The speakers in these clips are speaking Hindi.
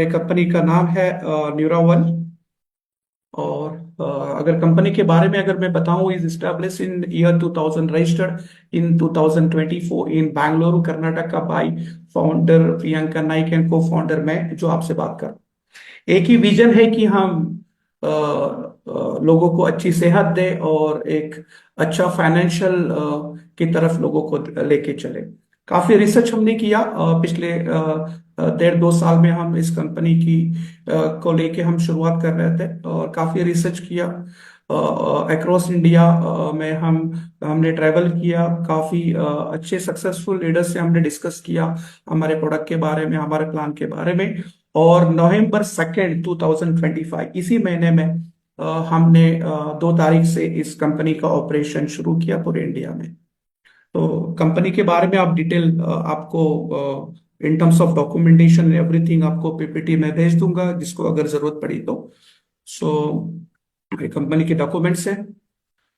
कंपनी का नाम है न्यूरावन। और अगर कंपनी के बारे में अगर मैं बताऊं, is establish in year 2000, registered in 2024 in Bengaluru Karnataka by founder Priyanka Naik and cofounder मैं जो आपसे बात कर रहा हूं। एक ही विजन है कि हम लोगों को अच्छी सेहत दे और एक अच्छा फाइनेंशियल की तरफ लोगों को लेके चले। काफी रिसर्च हमने किया पिछले 1.5-2 साल में। हम इस कंपनी की को लेके हम शुरुआत कर रहे थे और काफी रिसर्च किया अक्रॉस इंडिया में। हमने ट्रैवल किया, काफी अच्छे सक्सेसफुल लीडर्स से हमने डिस्कस किया हमारे प्रोडक्ट के बारे में, हमारे प्लान के बारे में। और नवंबर 2 2025 इसी महीने में हमने 2 तारीख से इस कंपनी का ऑपरेशन शुरू किया पूरे इंडिया में। तो कंपनी के बारे में आप डिटेल आपको in terms of documentation everything आपको पीपीटी में भेज दूंगा, जिसको अगर जरूरत पड़ी तो। सो कंपनी के डॉक्यूमेंट्स है।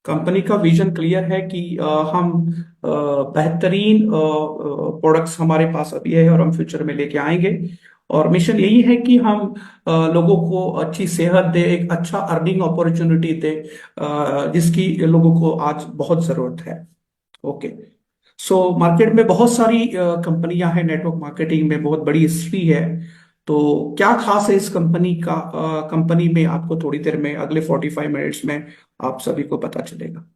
कंपनी का विजन क्लियर है कि हम बेहतरीन प्रोडक्ट्स हमारे पास अभी है और हम फ्यूचर में लेके आएंगे। और मिशन यही है कि हम लोगों को अच्छी सेहत दे, एक अच्छा अर्निंग अपॉर्चुनिटी दे, जिसकी लोगों को आज बहुत जरूरत है। ओके। सो मार्केट में बहुत सारी कंपनियां हैं, नेटवर्क मार्केटिंग में बहुत बड़ी हिस्ट्री है। तो क्या खास है इस कंपनी का? कंपनी में आपको थोड़ी देर में, अगले 45 मिनट्स में आप सभी को पता चलेगा।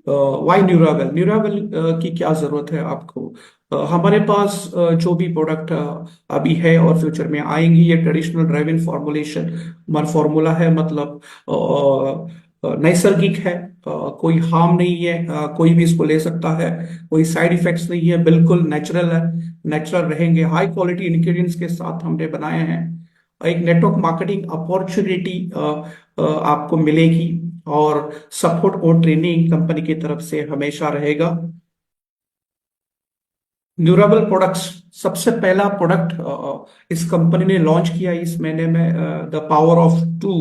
वाई न्यूरावेल? न्यूरावेल की क्या जरूरत है आपको? हमारे पास जो भी प्रोडक्ट अभी है और फ्यूचर में आएंगी, ये ट्रेडिशनल ड्राइव इन फॉर्मुलेशन फॉर्मूला है। मतलब नैसर्गिक है, कोई हार्म नहीं है, कोई भी इसको ले सकता है, कोई साइड इफेक्ट्स नहीं है, बिल्कुल नेचुरल है, नेचुरल रहेंगे। हाई क्वालिटी इंग्रेडिएंट्स के साथ हमने बनाए हैं। एक नेटवर्क मार्केटिंग अपॉर्चुनिटी आपको मिलेगी और सपोर्ट और ट्रेनिंग कंपनी की तरफ से हमेशा रहेगा। ड्यूरेबल प्रोडक्ट्स, सबसे पहला प्रोडक्ट इस कंपनी ने लॉन्च किया इस महीने में, द पावर ऑफ टू।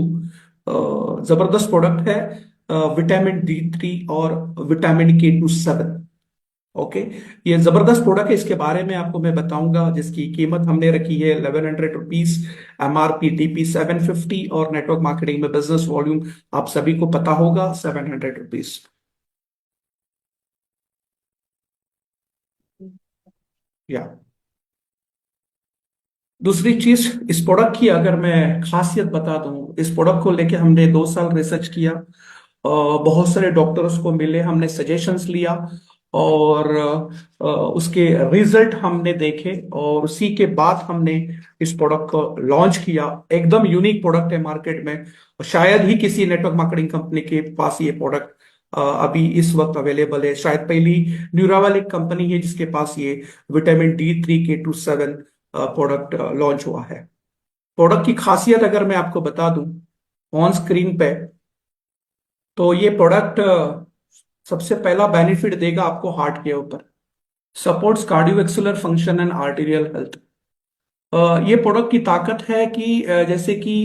जबरदस्त प्रोडक्ट है, विटामिन D3 और विटामिन K27। ओके। ये जबरदस्त प्रोडक्ट है, इसके बारे में आपको मैं बताऊंगा, जिसकी कीमत हमने रखी है 1100 रुपीज, MRP DP 750, और नेटवर्क मार्केटिंग में बिजनेस वॉल्यूम आप सभी को पता होगा 700 रुपीज। या दूसरी चीज, इस प्रोडक्ट की अगर मैं खासियत बता दूं, इस प्रोडक्ट को लेके हमने 2 साल रिसर्च किया, बहुत सारे डॉक्टर्स को मिले, हमने सजेशंस लिया और उसके रिजल्ट हमने देखे और उसी के बाद हमने इस प्रोडक्ट को लॉन्च किया। एकदम यूनिक प्रोडक्ट है मार्केट में, शायद ही किसी नेटवर्क मार्केटिंग कंपनी के पास ये प्रोडक्ट अभी इस वक्त अवेलेबल है। शायद पहली न्यूरावेल एक कंपनी है जिसके पास ये vitamin D3 K27 product launch हुआ है। प्रोडक्ट की खासियत अगर मैं आपको बता दूं ऑन स्क्रीन पे, तो ये प्रोडक्ट सबसे पहला बेनिफिट देगा आपको हार्ट के ऊपर। Supports cardiovascular function and arterial health. ये प्रोडक्ट की ताकत है कि जैसे कि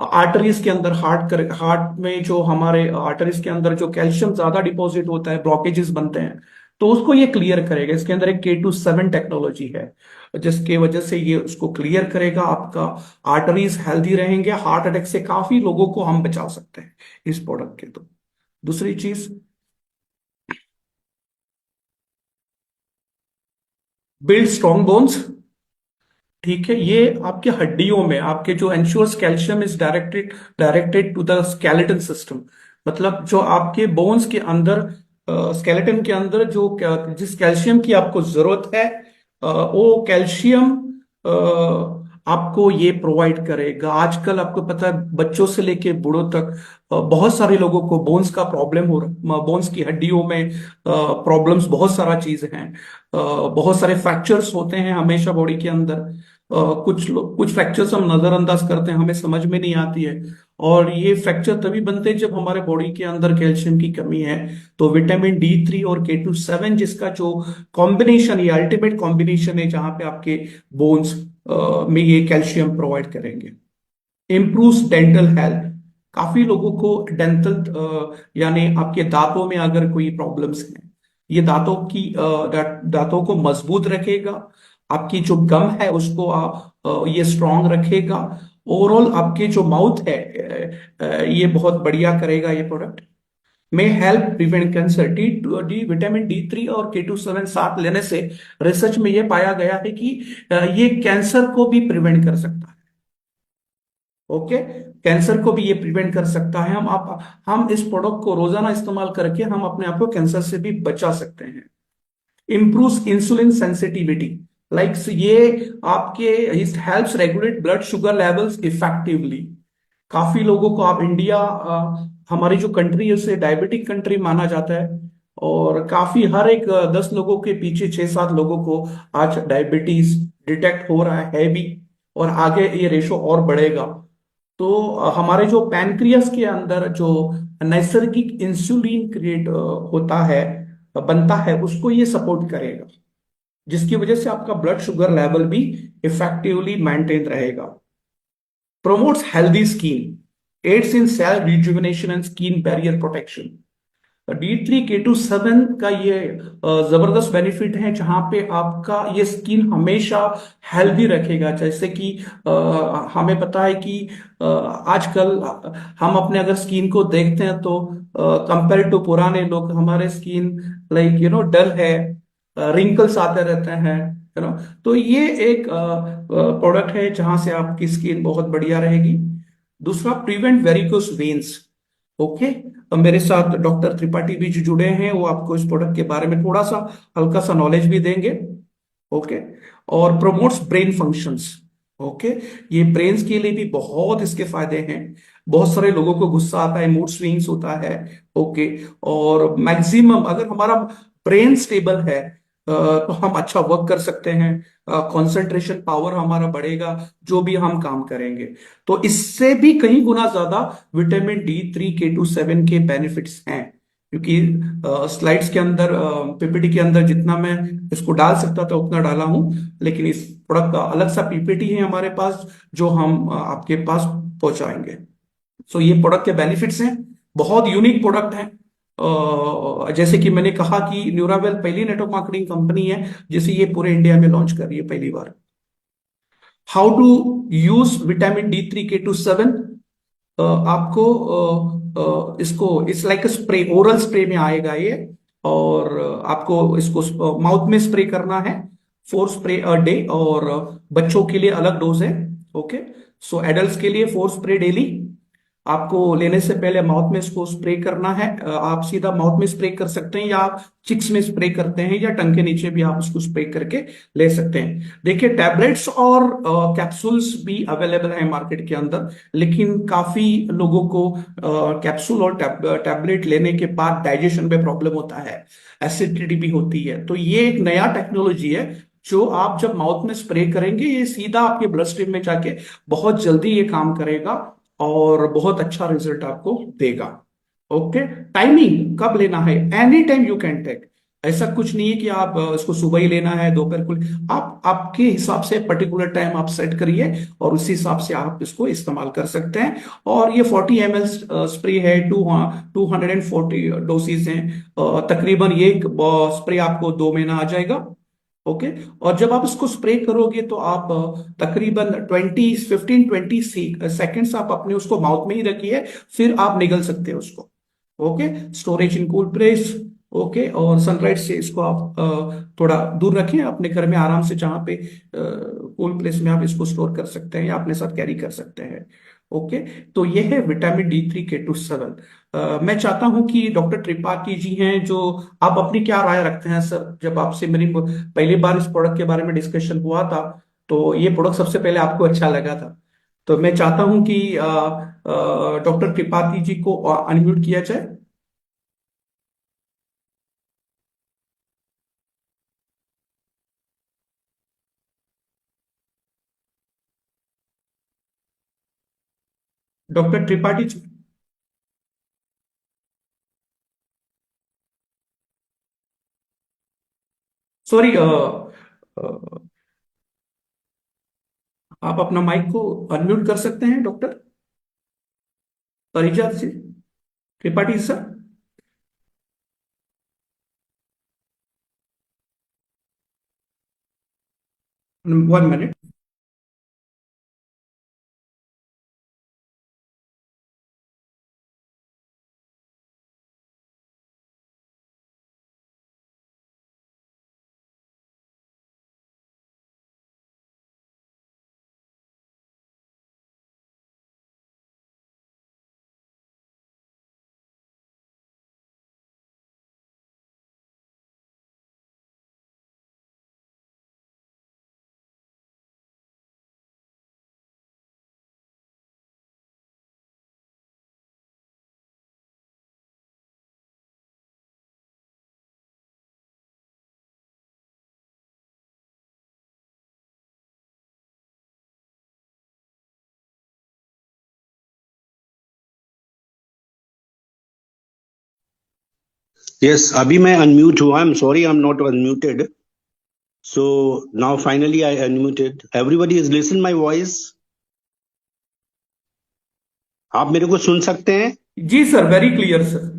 आर्टरीज के अंदर, हार्ट में जो हमारे आर्टरीज के अंदर जो कैल्शियम ज्यादा डिपॉजिट होता है, ब्लॉकेजेस बनते हैं, तो उसको ये क्लियर करेगा। इसके अंदर एक K27 टेक्नोलॉजी है, जिसके वजह से ये उसको क्लियर करेगा। आपका आर्टरीज हेल्दी रहेंगे, हार्ट अटैक से काफी लोगों को हम बचा सकते हैं इस प्रोडक्ट के। तो दूसरी चीज, बिल्ड स्ट्रॉन्ग बोन्स। ठीक है, ये आपके हड्डियों में, आपके जो ensures calcium is directed directed to the skeleton system. मतलब जो आपके बोन्स के अंदर, स्केलेटन के अंदर जो जिस कैल्शियम की आपको जरूरत है, वो कैल्शियम आपको ये प्रोवाइड करेगा। आजकल आपको पता है, बच्चों से लेके बूढ़ों तक बहुत सारे लोगों को बोन्स का प्रॉब्लम हो रहा है। बोन्स की हड्डियों में प्रॉब्लम्स बहुत सारा चीज हैं। बहुत सारे फ्रैक्चर्स होते हैं हमेशा बॉडी के अंदर। कुछ फ्रैक्चर्स हम नजरअंदाज करते हैं, हमें समझ में नहीं आती है। और ये फ्रैक्चर तभी बनते हैं जब हमारे बॉडी के अंदर कैल्शियम की कमी है। तो विटामिन D3 और K27 जिसका जो कॉम्बिनेशन, ये अल्टीमेट कॉम्बिनेशन है, जहां पे आपके बोन्स में ये कैल्शियम प्रोवाइड करेंगे। Improves dental health. काफी लोगों को डेंटल यानी आपके दांतों में अगर कोई प्रॉब्लम्स हैं, ये दांतों को मजबूत रखेगा। आपकी जो गम है उसको ये स्ट्रांग रखेगा। ओवरऑल आपके जो माउथ है ये बहुत बढ़िया करेगा ये प्रोडक्ट। में help prevent cancer. D vitamin D3 और K27 साथ लेने से रिसर्च में यह पाया गया है कि ये कैंसर को भी प्रिवेंट कर सकता है। ओके, कैंसर को भी ये प्रिवेंट कर सकता है। हम इस प्रोडक्ट को रोजाना इस्तेमाल करके हम अपने आप को कैंसर से भी बचा सकते हैं। improves इंसुलिन सेंसिटिविटी, लाइक ये आपके helps regulate blood sugar levels effectively. काफी लोगों को, आप इंडिया हमारी जो कंट्री है उसे डायबिटिक कंट्री माना जाता है, और काफी हर एक 10 लोगों के पीछे 6-7 लोगों को आज डायबिटीज डिटेक्ट हो रहा है भी, और आगे ये रेशो और बढ़ेगा। तो हमारे जो पैनक्रियास के अंदर जो नैसर्गिक इंसुलिन क्रिएट होता है, बनता है, उसको ये सपोर्ट करेगा, जिसकी वजह से आपका ब्लड शुगर लेवल भी इफेक्टिवली मेंटेन रहेगा। Promotes healthy skin, aids in cell rejuvenation and skin barrier protection. D3K27 का ये जबरदस्त बेनिफिट है, जहां पे आपका ये स्किन हमेशा हेल्दी रखेगा। जैसे कि हमें पता है कि आजकल हम अपने अगर स्किन को देखते हैं तो कंपेयर टू पुराने लोग, हमारे स्किन लाइक डल है, रिंकल्स आते रहते हैं, तो ये एक प्रोडक्ट है जहां से आपकी स्किन बहुत बढ़िया रहेगी। दूसरा, प्रिवेंट वेरिकोस वेन्स। ओके, अब मेरे साथ डॉक्टर त्रिपाठी भी जो जुड़े हैं, वो आपको इस प्रोडक्ट के बारे में थोड़ा सा हल्का सा नॉलेज भी देंगे। ओके, और प्रमोट्स ब्रेन फंक्शंस। ओके, ये ब्रेन्स के लिए भी बहुत इसके फायदे हैं। बहुत सारे लोगों को गुस्सा आता है, मूड स्विंग्स होता है। ओके, और मैक्सिमम अगर हमारा ब्रेन स्टेबल है तो हम अच्छा वर्क कर सकते हैं, कंसंट्रेशन पावर हमारा बढ़ेगा, जो भी हम काम करेंगे। तो इससे भी कहीं गुना ज्यादा विटामिन D3K27 के बेनिफिट्स हैं, क्योंकि स्लाइड्स के अंदर, पीपीटी के अंदर जितना मैं इसको डाल सकता था उतना डाला हूं, लेकिन इस प्रोडक्ट का अलग सा पीपीटी है हमारे पास, जो हम आपके पास पहुंचाएंगे। सो ये प्रोडक्ट के बेनिफिट्स हैं, बहुत यूनिक प्रोडक्ट है। जैसे कि मैंने कहा कि न्यूरावेल पहली नेटवर्क मार्केटिंग कंपनी है जिसे ये पूरे इंडिया में लॉन्च कर रही है पहली बार। How to use vitamin D3K27। आपको इसको it's like spray, oral spray में आएगा ये, और आपको इसको माउथ में स्प्रे करना है, 4 स्प्रे अ डे, और बच्चों के लिए अलग डोज है। ओके, सो एडल्ट्स के लिए 4 स्प्रे डेली। आपको लेने से पहले माउथ में इसको स्प्रे करना है। आप सीधा माउथ में स्प्रे कर सकते हैं, या आप चिक्स में स्प्रे करते हैं, या टंग के नीचे भी आप इसको स्प्रे करके ले सकते हैं। देखिए, टैबलेट्स और कैप्सूल्स भी अवेलेबल है मार्केट के अंदर, लेकिन काफी लोगों को कैप्सूल और टैबलेट लेने के बाद डाइजेशन में प्रॉब्लम होता है, एसिडिटी भी होती है। तो ये एक नया टेक्नोलॉजी है, जो आप जब माउथ में स्प्रे करेंगे ये सीधा आपके ब्लड स्ट्रीम में जाके बहुत जल्दी ये काम करेगा, और बहुत अच्छा रिजल्ट आपको देगा। ओके, टाइमिंग कब लेना है, any time you can take. ऐसा कुछ नहीं है कि आप इसको सुबह ही लेना है, दोपहर को। आप आपके हिसाब से पर्टिकुलर टाइम आप सेट करिए, और उसी हिसाब से आप इसको इस्तेमाल कर सकते हैं। और ये 40 ml स्प्रे है, 240 डोसेज हैं। तकरीबन ये स्प्रे आपको 2 महीना आ जाएगा। ओके, और जब आप इसको स्प्रे करोगे तो आप तकरीबन 15-20 सेकेंड्स आप अपने उसको माउथ में ही रखिए, फिर आप निगल सकते हैं उसको। Okay, storage in cool place. Okay, और सनलाइट से इसको आप थोड़ा दूर रखें अपने घर में आराम से, जहां पे कूल प्लेस में आप इसको स्टोर कर सकते हैं या अपने साथ कैरी कर सकते हैं। ओके, तो ये है विटामिन D3K27। मैं चाहता हूं कि डॉक्टर त्रिपाठी जी हैं जो, आप अपनी क्या राय रखते हैं सर? जब आपसे मेरी पहली बार इस प्रोडक्ट के बारे में डिस्कशन हुआ था, तो ये प्रोडक्ट सबसे पहले आपको अच्छा लगा था। तो मैं चाहता हूं कि डॉक्टर त्रिपाठी जी को अनम्यूट किया जाए। डॉक्टर त्रिपाठी जी, सॉरी, आप अपना माइक को अनम्यूट कर सकते हैं doctor Parija ji, Tripathi sir. 1 minute. Yes, अभी मैं अनम्यूट हुआ। I am sorry, I am not unmuted. So now finally I unmuted. Everybody is listen my voice. आप मेरे को सुन सकते हैं? जी sir, very clear sir.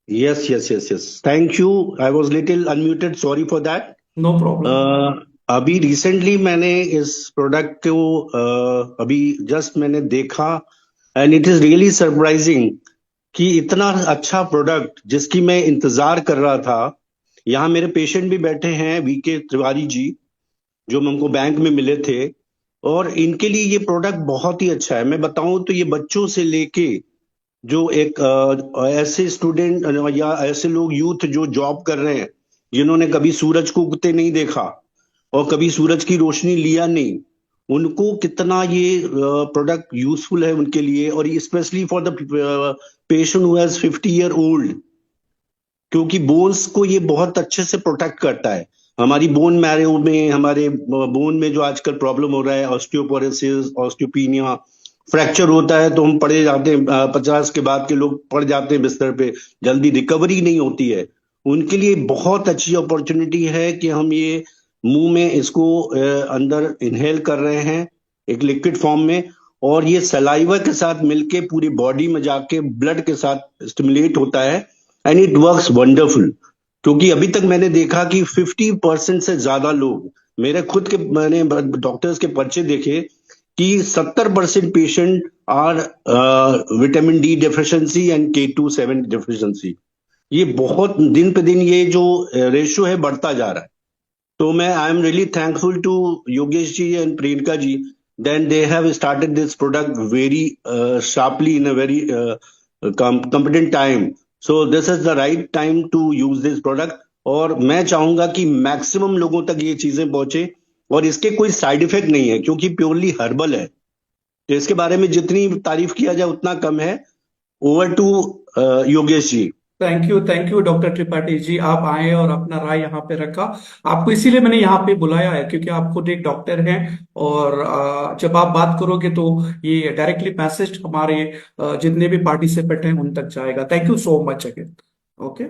Yes yes yes yes, thank you. I was little unmuted, sorry for that. No problem. अभी रिसेंटली मैंने इस प्रोडक्ट को अभी जस्ट मैंने देखा, and it is really surprising कि इतना अच्छा प्रोडक्ट जिसकी मैं इंतजार कर रहा था। यहाँ मेरे पेशेंट भी बैठे हैं, वीके तिवारी जी, जो हमको बैंक में मिले थे, और इनके लिए ये प्रोडक्ट बहुत ही अच्छा है। मैं बताऊं तो ये बच्चों से लेके जो एक ऐसे स्टूडेंट या ऐसे लोग, यूथ जो जॉब कर रहे हैं, जिन्होंने कभी सूरज को उगते नहीं देखा और कभी सूरज की रोशनी लिया नहीं, उनको कितना ये प्रोडक्ट यूजफुल है उनके लिए। और specially for the patient who has 50 year old, क्योंकि बोन्स को ये बहुत अच्छे से प्रोटेक्ट करता है। हमारी बोन मैरो में, हमारे बोन में जो आजकल प्रॉब्लम हो रहा है, ऑस्टियोपोरोसिस, ऑस्टियोपीनिया, फ्रैक्चर होता है, तो हम पड़े जाते हैं, 50 के बाद के लोग पड़ जाते हैं बिस्तर पे, जल्दी रिकवरी नहीं होती है। उनके लिए बहुत अच्छी अपॉर्चुनिटी है कि हम ये मुंह में इसको अंदर इनहेल कर रहे हैं एक लिक्विड फॉर्म में, और ये सलाइवा के साथ मिलके पूरी बॉडी में जाके ब्लड के साथ स्टिमुलेट होता है, एंड इट वर्क्स वंडरफुल। क्योंकि अभी तक मैंने देखा कि 50% से ज्यादा लोग, मेरे खुद के मैंने डॉक्टर्स के पर्चे देखे कि 70% patient are vitamin D deficiency and K2 7 deficiency. ये बहुत दिन पे दिन ये जो रेशियो है बढ़ता जा रहा है। तो मैं I am really thankful to Yogesh ji and Priyanka ji, then they have started this product very sharply in a very competent time. So this is the right time to use this product। और मैं चाहूंगा कि मैक्सिमम लोगों तक ये चीजें पहुंचे, और इसके कोई साइड इफेक्ट नहीं है क्योंकि प्योरली हर्बल है। तो इसके बारे में जितनी तारीफ किया जाए उतना कम है। Over to Yogesh ji. Thank you doctor Tripathi ji, आप आए और अपना राय यहाँ पे रखा। आपको इसीलिए मैंने यहाँ पे बुलाया है क्योंकि आप खुद एक डॉक्टर हैं, और जब आप बात करोगे तो ये डायरेक्टली मैसेज हमारे जितने भी पार्टिसिपेंट हैं उन तक जाएगा। Thank you so much again. Okay.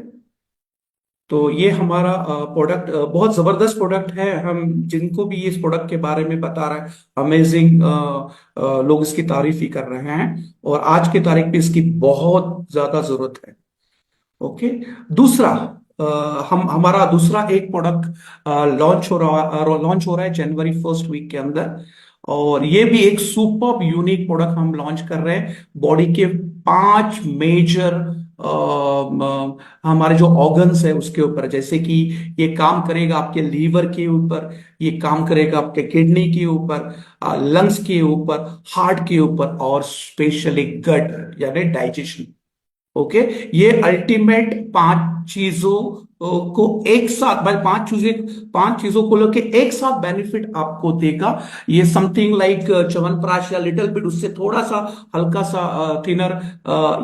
तो ये हमारा प्रोडक्ट बहुत जबरदस्त प्रोडक्ट है। हम जिनको भी इस प्रोडक्ट के बारे में बता रहे हैं, अमेजिंग, लोग इसकी तारीफ ही कर रहे हैं, और आज की तारीख पे इसकी बहुत ज्यादा जरूरत है। ओके। दूसरा, हम हमारा दूसरा एक प्रोडक्ट लॉन्च हो रहा है जनवरी 1 वीक के अंदर, और ये भी एक सुपर यूनिक प्रोडक्ट हम लॉन्च कर रहे हैं। बॉडी के 5 मेजर हमारे जो ऑर्गन्स है उसके ऊपर, जैसे कि ये काम करेगा आपके लीवर के ऊपर, ये काम करेगा आपके किडनी के ऊपर, लंग्स के ऊपर, हार्ट के ऊपर, और स्पेशली गट यानी डाइजेशन। ओके। ये अल्टीमेट 5 चीजों को एक साथ, भाई 5 चीजों को लेके एक साथ बेनिफिट आपको देगा। ये समथिंग लाइक च्यवनप्राश या लिटिल बिट उससे थोड़ा सा हल्का सा थिनर,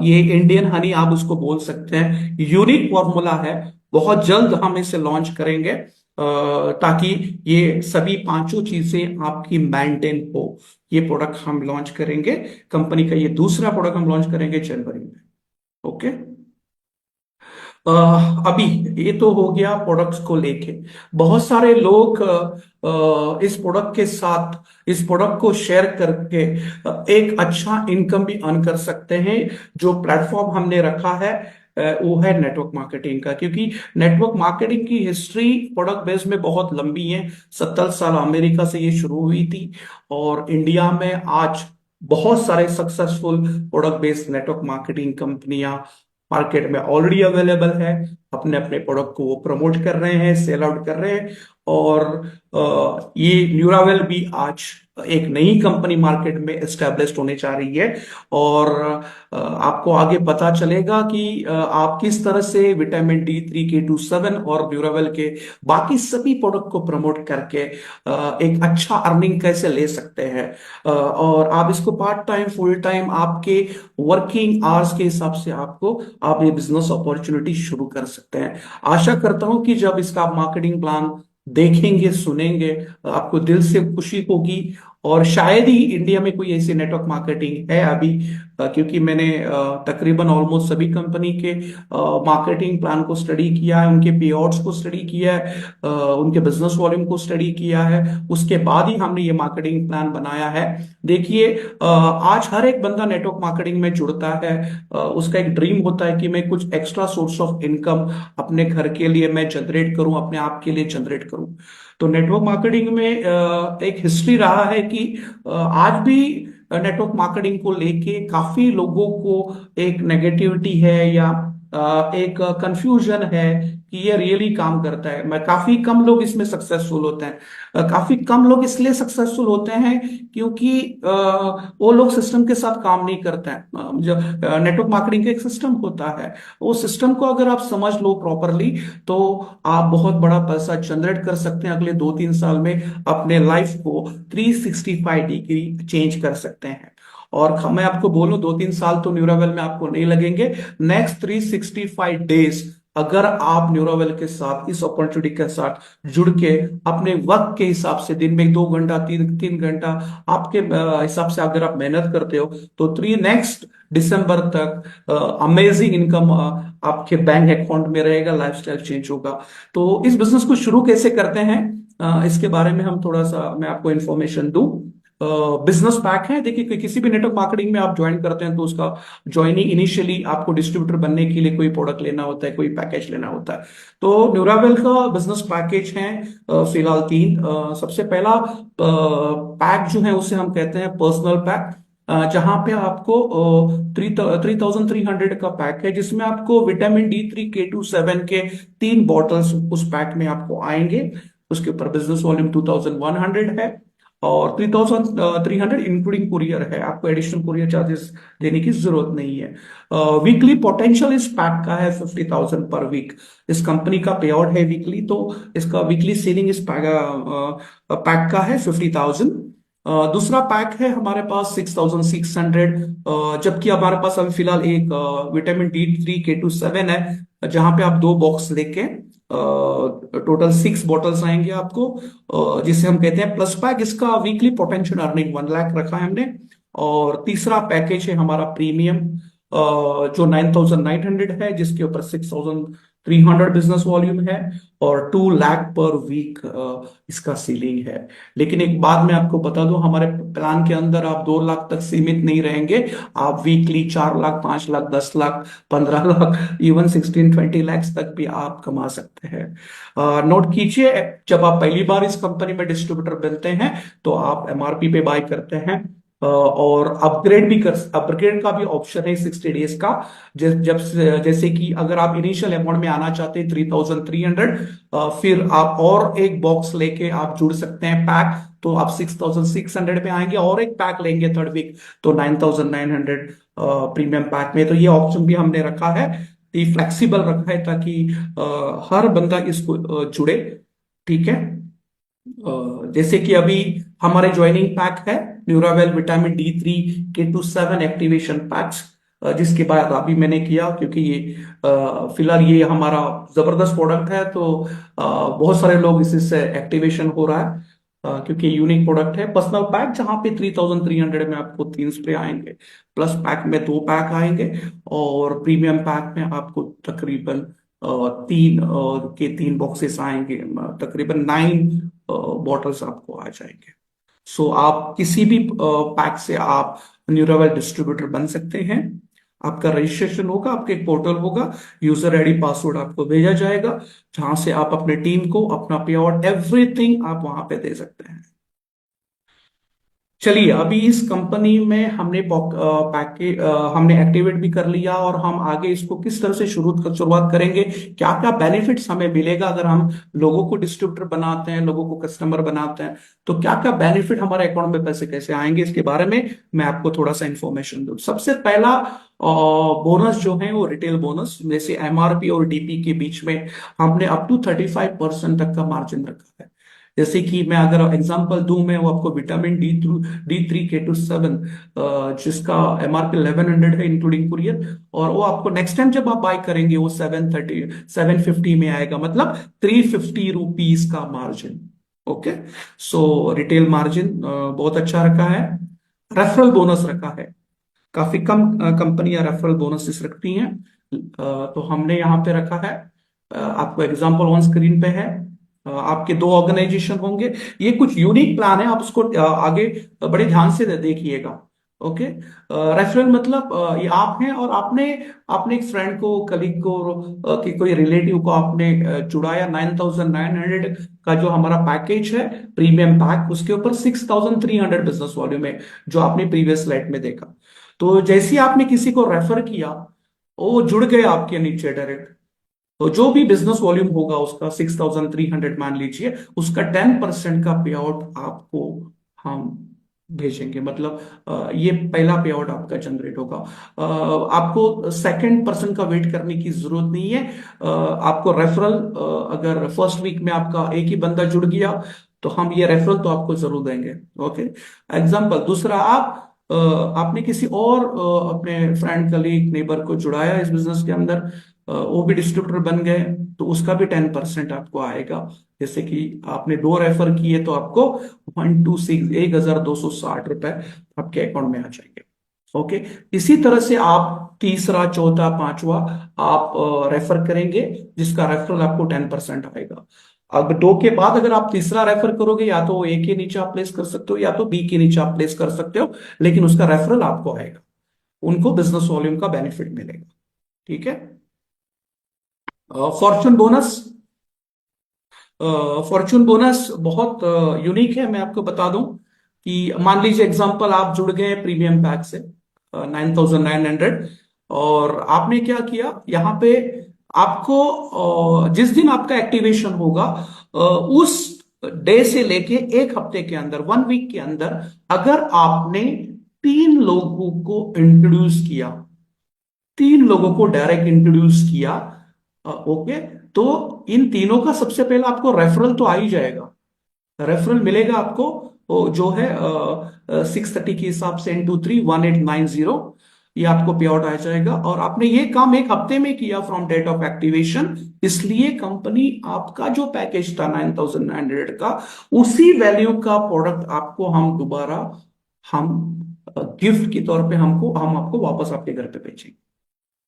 ये इंडियन हनी आप उसको बोल सकते हैं। यूनिक फॉर्मूला है। बहुत जल्द हम इसे लॉन्च करेंगे, ताकि ये सभी 5 चीजें आपकी मेंटेन हो। ये प्रोडक्ट हम लॉन्च करेंगे, कंपनी का ये दूसरा प्रोडक्ट हम लॉन्च करेंगे जनवरी में। ओके। अभी ये तो हो गया प्रोडक्ट्स को लेके। बहुत सारे लोग इस प्रोडक्ट के साथ, इस प्रोडक्ट को शेयर करके एक अच्छा इनकम भी अर्न कर सकते हैं। जो प्लेटफॉर्म हमने रखा है वो है नेटवर्क मार्केटिंग का, क्योंकि नेटवर्क मार्केटिंग की हिस्ट्री प्रोडक्ट बेस में बहुत लंबी है। 70 साल अमेरिका से ये शुरू हुई थी, और इंडिया में आज बहुत सारे successful product based network marketing कंपनियां मार्केट में ऑलरेडी अवेलेबल है। अपने अपने प्रोडक्ट को वो प्रमोट कर रहे हैं, सेल आउट कर रहे हैं। और ये न्यूरावेल भी आज एक नई कंपनी मार्केट में एस्टेब्लिश होने जा रही है, और आपको आगे पता चलेगा कि आप किस तरह से विटामिन D3, K2 7 और न्यूरावेल के बाकी सभी प्रोडक्ट को प्रमोट करके एक अच्छा अर्निंग कैसे ले सकते हैं। और आप इसको पार्ट टाइम, फुल टाइम, आपके वर्किंग आवर्स के हिसाब से आप ये बिजनेस अपॉर्चुनिटी शुरू कर सकते हैं। आशा करता हूं कि जब इसका आप मार्केटिंग प्लान देखेंगे, सुनेंगे, आपको दिल से खुशी होगी, और शायद ही इंडिया में कोई ऐसी नेटवर्क मार्केटिंग है अभी, क्योंकि मैंने तकरीबन ऑलमोस्ट सभी कंपनी के मार्केटिंग प्लान को स्टडी किया है, उनके पेआउट्स को स्टडी किया है, उनके बिजनेस वॉल्यूम को स्टडी किया है, उसके बाद ही हमने ये मार्केटिंग प्लान बनाया है। देखिए, आज हर एक बंदा नेटवर्क मार्केटिंग में जुड़ता है, उसका एक ड्रीम होता है कि मैं कुछ एक्स्ट्रा सोर्स ऑफ इनकम अपने घर के लिए मैं जनरेट करूं, अपने आप के लिए जनरेट करूं। तो नेटवर्क मार्केटिंग में एक हिस्ट्री रहा है कि आज भी नेटवर्क मार्केटिंग को लेके काफी लोगों को एक नेगेटिविटी है या एक कंफ्यूजन है कि ये रियली काम करता है। मैं काफी कम लोग इसमें सक्सेसफुल होते हैं। काफी कम लोग इसलिए सक्सेसफुल होते हैं क्योंकि वो लोग सिस्टम के साथ काम नहीं करते हैं। जो नेटवर्क मार्केटिंग का एक सिस्टम होता है, वो सिस्टम को अगर आप समझ लो प्रॉपरली तो आप बहुत बड़ा पैसा जनरेट कर सकते हैं। अगले 2-3 साल में अपने लाइफ को 365 डिग्री चेंज कर सकते हैं। और मैं आपको बोलूं, 2-3 साल तो न्यूरावेल में आपको नहीं लगेंगे। नेक्स्ट 365 डेज अगर आप न्यूरावेल के साथ, इस अपॉर्चुनिटी के साथ जुड़ के अपने वक्त के हिसाब से दिन में 2 घंटा, 3-3 घंटा आपके हिसाब से अगर आप मेहनत करते हो तो नेक्स्ट दिसंबर तक अमेजिंग इनकम आपके बैंक अकाउंट में रहेगा, लाइफस्टाइल चेंज होगा। तो इस बिजनेस को शुरू कैसे करते हैं, इसके बारे में हम थोड़ा सा मैं आपको इन्फॉर्मेशन दूं। बिजनेस पैक है। देखिए, किसी भी नेटवर्क मार्केटिंग में आप ज्वाइन करते हैं तो उसका ज्वाइनिंग इनिशियली आपको डिस्ट्रीब्यूटर बनने के लिए कोई प्रोडक्ट लेना होता है, कोई पैकेज लेना होता है। तो न्यूरावेल का बिजनेस पैकेज है फिलहाल 3। सबसे पहला पैक जो है उसे हम कहते हैं पर्सनल पैक, जहां पे आपको 3300 का पैक है, जिसमें आपको विटामिन D3 K27 के 3 बॉटल्स उस पैक में आपको आएंगे। उसके ऊपर बिजनेस वॉल्यूम 2100 है और 3300 इंक्लूडिंग कुरियर है, आपको एडिशनल कुरियर चार्जेस देने की जरूरत नहीं है। वीकली पोटेंशियल इस पैक का है 50,000 पर वीक। इस कंपनी का पे आउट है वीकली, तो इसका वीकली सेलिंग इस पैक का है 50,000। दूसरा पैक है हमारे पास 6,600, जबकि हमारे पास अभी फिलहाल एक विटामिन D3 K27 है, जहां पे आप 2 बॉक्स लेके टोटल 6 बॉटल्स आएंगे आपको, जिसे हम कहते हैं प्लस पैक। इसका वीकली पोटेंशियल अर्निंग 1 लाख रखा है हमने। और तीसरा पैकेज है हमारा प्रीमियम, जो 9,900 है, जिसके ऊपर 6,300 बिजनेस वॉल्यूम है और 2 लाख पर वीक इसका सीलिंग है। लेकिन एक बात मैं आपको बता दूं, हमारे प्लान के अंदर आप 2 लाख तक सीमित नहीं रहेंगे। आप वीकली 4 लाख, 5 लाख, 10 लाख, 15 लाख, इवन 16-20 लैक्स तक भी आप कमा सकते हैं। नोट कीजिए, जब आप पहली बार इस कंपनी में डिस्ट्रीब्यूटर बनते हैं तो आप MRP पे बाय करते हैं, और अपग्रेड का भी ऑप्शन है 60 डेज का। जैसे कि अगर आप इनिशियल अमाउंट में आना चाहते हैं 3,300, फिर आप और एक बॉक्स लेके आप जुड़ सकते हैं पैक, तो आप 6,600 पे आएंगे और एक पैक लेंगे थर्ड वीक तो 9,900 प्रीमियम पैक में। तो ये ऑप्शन भी हमने रखा है, ये फ्लेक्सिबल रखा है ताकि हर बंदा इसको जुड़े। ठीक है। जैसे कि अभी हमारे ज्वाइनिंग पैक है न्यूरावेल vitamin D3 K27 activation PACS, जिसके बाद अभी मैंने किया, क्योंकि ये फिलहाल ये हमारा जबरदस्त प्रोडक्ट है, तो बहुत सारे लोग इससे एक्टिवेशन हो रहा है, क्योंकि यूनिक प्रोडक्ट है। पर्सनल पैक जहां पे 3,300 में आपको 3 स्प्रे आएंगे, प्लस पैक में 2 पैक आएंगे, और प्रीमियम पैक में आपको तकरीबन 3 बॉक्सेस आएंगे, तकरीबन 9 बॉटल्स आपको आ जाएंगे। सो आप किसी भी पैक से आप न्यूरावेल डिस्ट्रीब्यूटर बन सकते हैं। आपका रजिस्ट्रेशन होगा, आपके पोर्टल होगा, यूजर आईडी पासवर्ड आपको भेजा जाएगा, जहां से आप अपने टीम को अपना पे आउट एवरीथिंग आप वहां पे दे सकते हैं। चलिए, अभी इस कंपनी में हमने पैकेज हमने एक्टिवेट भी कर लिया, और हम आगे इसको किस तरह से शुरुआत करेंगे, क्या क्या बेनिफिट्स हमें मिलेगा अगर हम लोगों को डिस्ट्रीब्यूटर बनाते हैं, लोगों को कस्टमर बनाते हैं, तो क्या क्या बेनिफिट हमारे अकाउंट में पैसे कैसे आएंगे, इसके बारे में मैं आपको थोड़ा सा इंफॉर्मेशन दूं। सबसे पहला बोनस जो है वो रिटेल बोनस, जैसे MRP और DP के बीच में हमने अप टू 35% तक का मार्जिन रखा है। जैसे कि मैं अगर एग्जांपल दूं, मैं वो आपको विटामिन D3 K27, जिसका MRP 1100 है इंक्लूडिंग कुरियर, और वो आपको नेक्स्ट टाइम जब आप बाय करेंगे वो 750 में आएगा, मतलब 350 रुपीज का मार्जिन। ओके, सो रिटेल मार्जिन बहुत अच्छा रखा है। रेफरल बोनस रखा है, काफी कम कंपनियां रेफरल बोनसेस रखती हैं। तो हमने यहाँ पे रखा है। आपको एग्जांपल ऑन स्क्रीन पे है। आपके दो ऑर्गेनाइजेशन होंगे। ये कुछ यूनिक प्लान है, आप उसको आगे बड़े ध्यान से देखिएगा। ओके, रेफरल मतलब ये आप हैं और आपने आपने एक फ्रेंड को, कलीग को, कि कोई रिलेटिव को आपने जुड़ाया। 9,900 का जो हमारा पैकेज है प्रीमियम पैक, उसके ऊपर 6,300 बिजनेस वॉल्यूम है, जो आपने प्रीवियस स्लाइड में देखा। तो जैसे ही आपने किसी को रेफर किया, वो जुड़ गए आपके नीचे डायरेक्ट। तो जो भी बिजनेस वॉल्यूम होगा उसका 6,300 मान लीजिए, उसका 10% का पे आउट आपको हम भेजेंगे। मतलब ये पहला पे आउट आपका जनरेट होगा। आपको सेकंड पर्सन का वेट करने की जरूरत नहीं है। आपको रेफरल, अगर फर्स्ट वीक में आपका एक ही बंदा जुड़ गया, तो हम ये रेफरल तो आपको जरूर देंगे। ओके, एग्जाम्पल दूसरा, आपने किसी और अपने फ्रेंड, कलीग, नेबर को जुड़ाया इस बिजनेस के अंदर, वो भी डिस्ट्रीब्यूटर बन गए, तो उसका भी 10% आपको आएगा। जैसे कि आपने दो रेफर किए तो आपको 1,260 रुपए आपके अकाउंट में आ जाएंगे। ओके, इसी तरह से आप तीसरा, चौथा, पांचवा आप रेफर करेंगे, जिसका रेफरल आपको 10% आएगा। अब दो के बाद अगर आप तीसरा रेफर करोगे, या तो ए के नीचे आप प्लेस कर सकते हो या तो बी के नीचे आप प्लेस कर सकते हो, लेकिन उसका रेफरल आपको आएगा। उनको बिजनेस वॉल्यूम का बेनिफिट मिलेगा। ठीक है। फॉर्चून बोनस, फॉर्चून बोनस बहुत यूनिक है। मैं आपको बता दूं कि मान लीजिए एग्जांपल, आप जुड़ गए प्रीमियम पैक से 9,900, और आपने क्या किया यहाँ पे, आपको जिस दिन आपका एक्टिवेशन होगा, उस डे से लेके एक हफ्ते के अंदर, 1 वीक के अंदर, अगर आपने 3 लोगों को इंट्रोड्यूस किया, 3 लोगों को डायरेक्ट इंट्रोड्यूस किया, ओके, तो इन तीनों का सबसे पहले आपको रेफरल तो आ ही जाएगा। रेफरल मिलेगा आपको, वो जो है 630 के हिसाब से इंटू 3, 1890, ये आपको पे आउट आ जाएगा। और आपने ये काम एक हफ्ते में किया फ्रॉम डेट ऑफ एक्टिवेशन, इसलिए कंपनी आपका जो पैकेज था 9,900 का, उसी वैल्यू का प्रोडक्ट आपको हम दोबारा, हम गिफ्ट के तौर पे हम आपको वापस आपके घर पे भेजेंगे।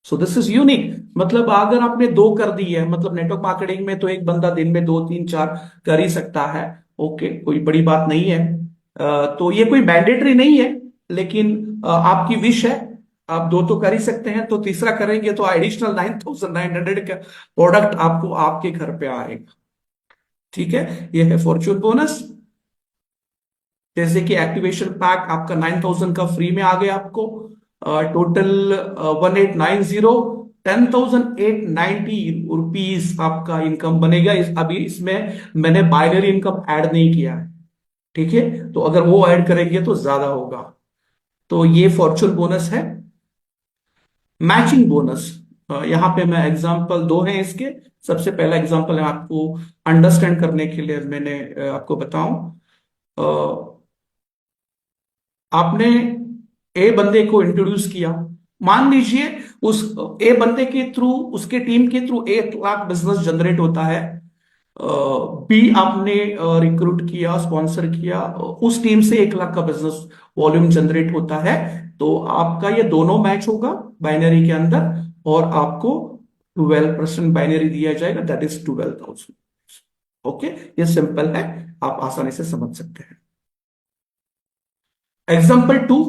So this is unique. मतलब अगर आपने दो कर दी है, मतलब नेटवर्क मार्केटिंग में तो एक बंदा दिन में दो, तीन, चार कर ही सकता है। ओके, कोई बड़ी बात नहीं है। तो ये कोई मैंडेटरी नहीं है, लेकिन आपकी विश है, आप दो तो कर ही सकते हैं, तो तीसरा करेंगे तो एडिशनल 9,900 का प्रोडक्ट आपको आपके घर पे आएगा। ठीक है, ये है फॉर्चून बोनस। जैसे कि एक्टिवेशन पैक आपका 9,000 का फ्री में आ गया आपको, टोटल 1,890, 10,890 रुपीज आपका इनकम बनेगा। अभी इसमें मैंने बाइनरी इनकम ऐड नहीं किया है। ठीक है, तो अगर वो ऐड करेंगे तो ज्यादा होगा। तो ये फॉर्चून बोनस है। मैचिंग बोनस, यहाँ पे मैं एग्जांपल दो हैं इसके। सबसे पहला एग्जांपल है, आपको अंडरस्टैंड करने के लिए मैंने आपको बताऊं। आपने ए बंदे को इंट्रोड्यूस किया, मान लीजिए उस ए बंदे के थ्रू, उसके टीम के थ्रू 1 लाख बिजनेस जनरेट होता है। बी आपने रिक्रूट किया, स्पॉन्सर किया, उस टीम से 1 लाख का बिजनेस वॉल्यूम जनरेट होता है। तो आपका ये दोनों मैच होगा बाइनरी के अंदर, और आपको 12% बाइनरी दिया जाएगा, दैट इज 12,000। ओके, ये सिंपल है, आप आसानी से समझ सकते हैं। एग्जाम्पल 2,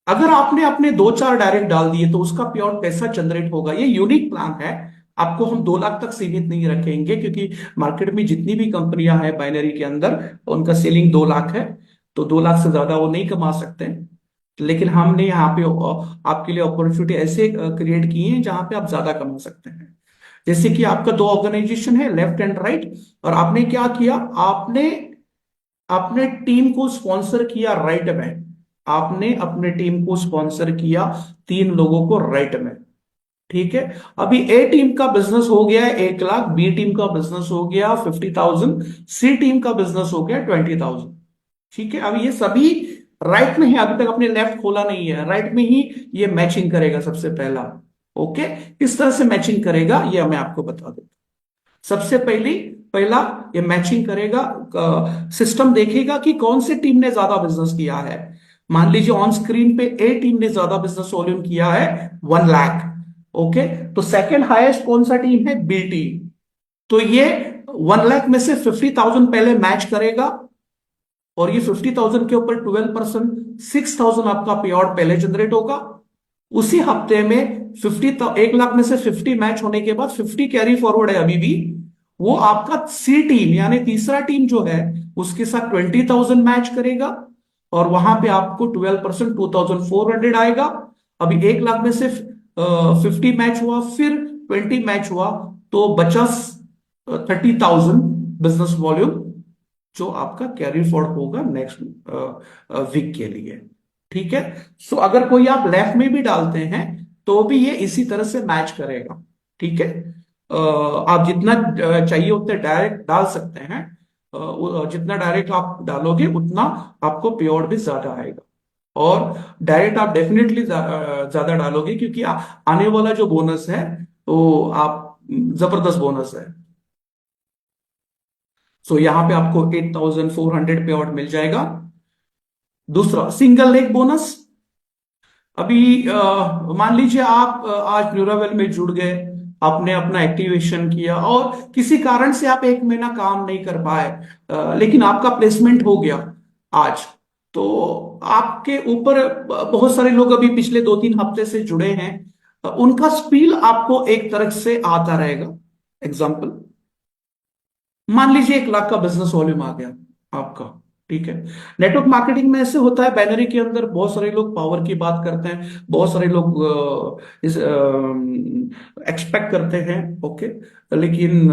अगर आपने अपने दो चार डायरेक्ट डाल दिए तो उसका प्योर पैसा जनरेट होगा। ये यूनिक प्लान है। आपको हम 2 लाख तक सीमित नहीं रखेंगे, क्योंकि मार्केट में जितनी भी कंपनियां हैं बाइनरी के अंदर, उनका सेलिंग 2 लाख है। तो 2 लाख से ज्यादा वो नहीं कमा सकते। लेकिन हमने यहाँ पे आपके लिए अपॉर्चुनिटी ऐसे क्रिएट की है जहां पे आप ज्यादा कमा सकते हैं। जैसे कि आपका दो ऑर्गेनाइजेशन है, लेफ्ट एंड राइट, और आपने क्या किया, आपने अपने टीम को स्पॉन्सर किया राइट में। आपने अपने टीम को स्पॉन्सर किया 3 लोगों को राइट में। ठीक है, अभी ए टीम का बिजनेस हो गया है 1 लाख, बी टीम का बिजनेस हो गया 50,000, सी टीम का बिजनेस हो गया 20,000। ठीक है, अभी ये सभी राइट में है, अभी तक अपने लेफ्ट खोला नहीं है, राइट में ही ये मैचिंग करेगा सबसे पहला। ओके, किस तरह से मैचिंग करेगा ये मैं आपको बता दूं। सबसे पहली पहला ये मैचिंग करेगा, सिस्टम देखेगा कि कौन सी टीम ने ज्यादा बिजनेस किया है। मान लीजिए ऑन स्क्रीन पे ए टीम ने ज्यादा बिजनेस वॉल्यूम किया है 1 लाख, ओके, तो सेकंड हाईएस्ट कौन सा टीम है, बी टीम। तो ये 1 लाख में से 50,000 पहले मैच करेगा, और ये 50,000 के ऊपर 12%, 6,000 आपका पे आउट पहले जनरेट होगा। उसी हफ्ते में 1 लाख में से 50 मैच होने के बाद 50 कैरी फॉरवर्ड है अभी भी, वो आपका सी टीम यानी तीसरा टीम जो है उसके साथ 20,000 मैच करेगा, और वहां पे आपको 12% 2,400 आएगा। अभी 1 लाख में से 50 मैच हुआ, फिर 20 मैच हुआ, तो बचा 30,000 बिजनेस वॉल्यूम, जो आपका कैरी फॉरवर्ड होगा नेक्स्ट वीक के लिए। ठीक है। सो अगर कोई आप लेफ्ट में भी डालते हैं तो भी ये इसी तरह से मैच करेगा। ठीक है। आप जितना चाहिए उतने डायरेक्ट डाल सकते हैं। जितना डायरेक्ट आप डालोगे उतना आपको पे आउट भी ज्यादा आएगा, और डायरेक्ट आप डेफिनेटली ज्यादा डालोगे, क्योंकि आने वाला जो बोनस है वो आप जबरदस्त बोनस है। सो यहां पे आपको 8,400 पे आउट मिल जाएगा। दूसरा सिंगल लेग बोनस। अभी मान लीजिए आप आज न्यूरावेल में जुड़ गए, आपने अपना एक्टिवेशन किया और किसी कारण से आप 1 महीना काम नहीं कर पाए, लेकिन आपका प्लेसमेंट हो गया आज। तो आपके ऊपर बहुत सारे लोग अभी पिछले 2-3 हफ्ते से जुड़े हैं, उनका स्पील आपको एक तरह से आता रहेगा। एग्जाम्पल, मान लीजिए 1 लाख का बिजनेस वॉल्यूम आ गया आपका। ठीक है। नेटवर्क मार्केटिंग में ऐसे होता है, बाइनरी के अंदर बहुत सारे लोग पावर की बात करते हैं, बहुत सारे लोग इस एक्सपेक्ट करते हैं, ओके, लेकिन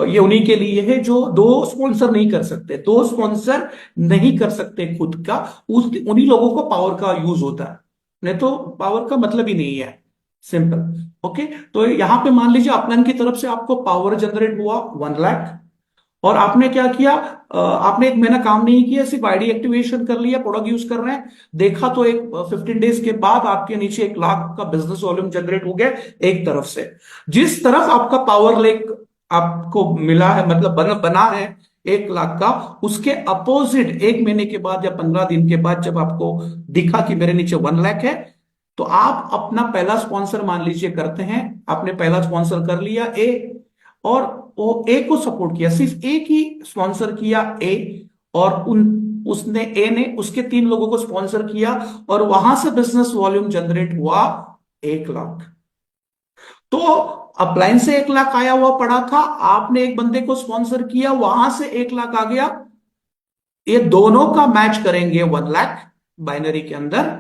ये उन्हीं के लिए है जो दो स्पॉन्सर नहीं कर सकते, दो स्पॉन्सर नहीं कर सकते खुद का, उस उन्हीं लोगों को पावर का यूज होता है, नहीं तो पावर का मतलब ही नहीं है। सिंपल। ओके। तो यहां पे मान लीजिए अपलाइन की तरफ से आपको पावर जनरेट हुआ 1 लाख, और आपने क्या किया, आपने 1 महीना काम नहीं किया, सिर्फ आईडी एक्टिवेशन कर लिया, प्रोडक्ट यूज कर रहे हैं, देखा तो एक 15 डेज के बाद आपके नीचे 1 लाख का बिजनेस वॉल्यूम जनरेट हो गया एक तरफ से। जिस तरफ आपका पावर लेक आपको मिला है, मतलब बना है 1 लाख का, उसके अपोजिट 1 महीने के बाद या 15 दिन के बाद जब आपको दिखा कि मेरे नीचे 1 लाख है, तो आप अपना पहला स्पॉन्सर मान लीजिए करते हैं, आपने पहला स्पॉन्सर कर लिया ए, और वो ए को सपोर्ट किया, सिर्फ ए की स्पॉन्सर किया ए, और उसने ए ने उसके 3 लोगों को स्पॉन्सर किया, और वहां से बिजनेस वॉल्यूम जनरेट हुआ 1 लाख। तो अपलाइन से 1 लाख आया हुआ पड़ा था, आपने एक बंदे को स्पॉन्सर किया, वहां से 1 लाख आ गया, ये दोनों का मैच करेंगे 1 लाख बाइनरी के अंदर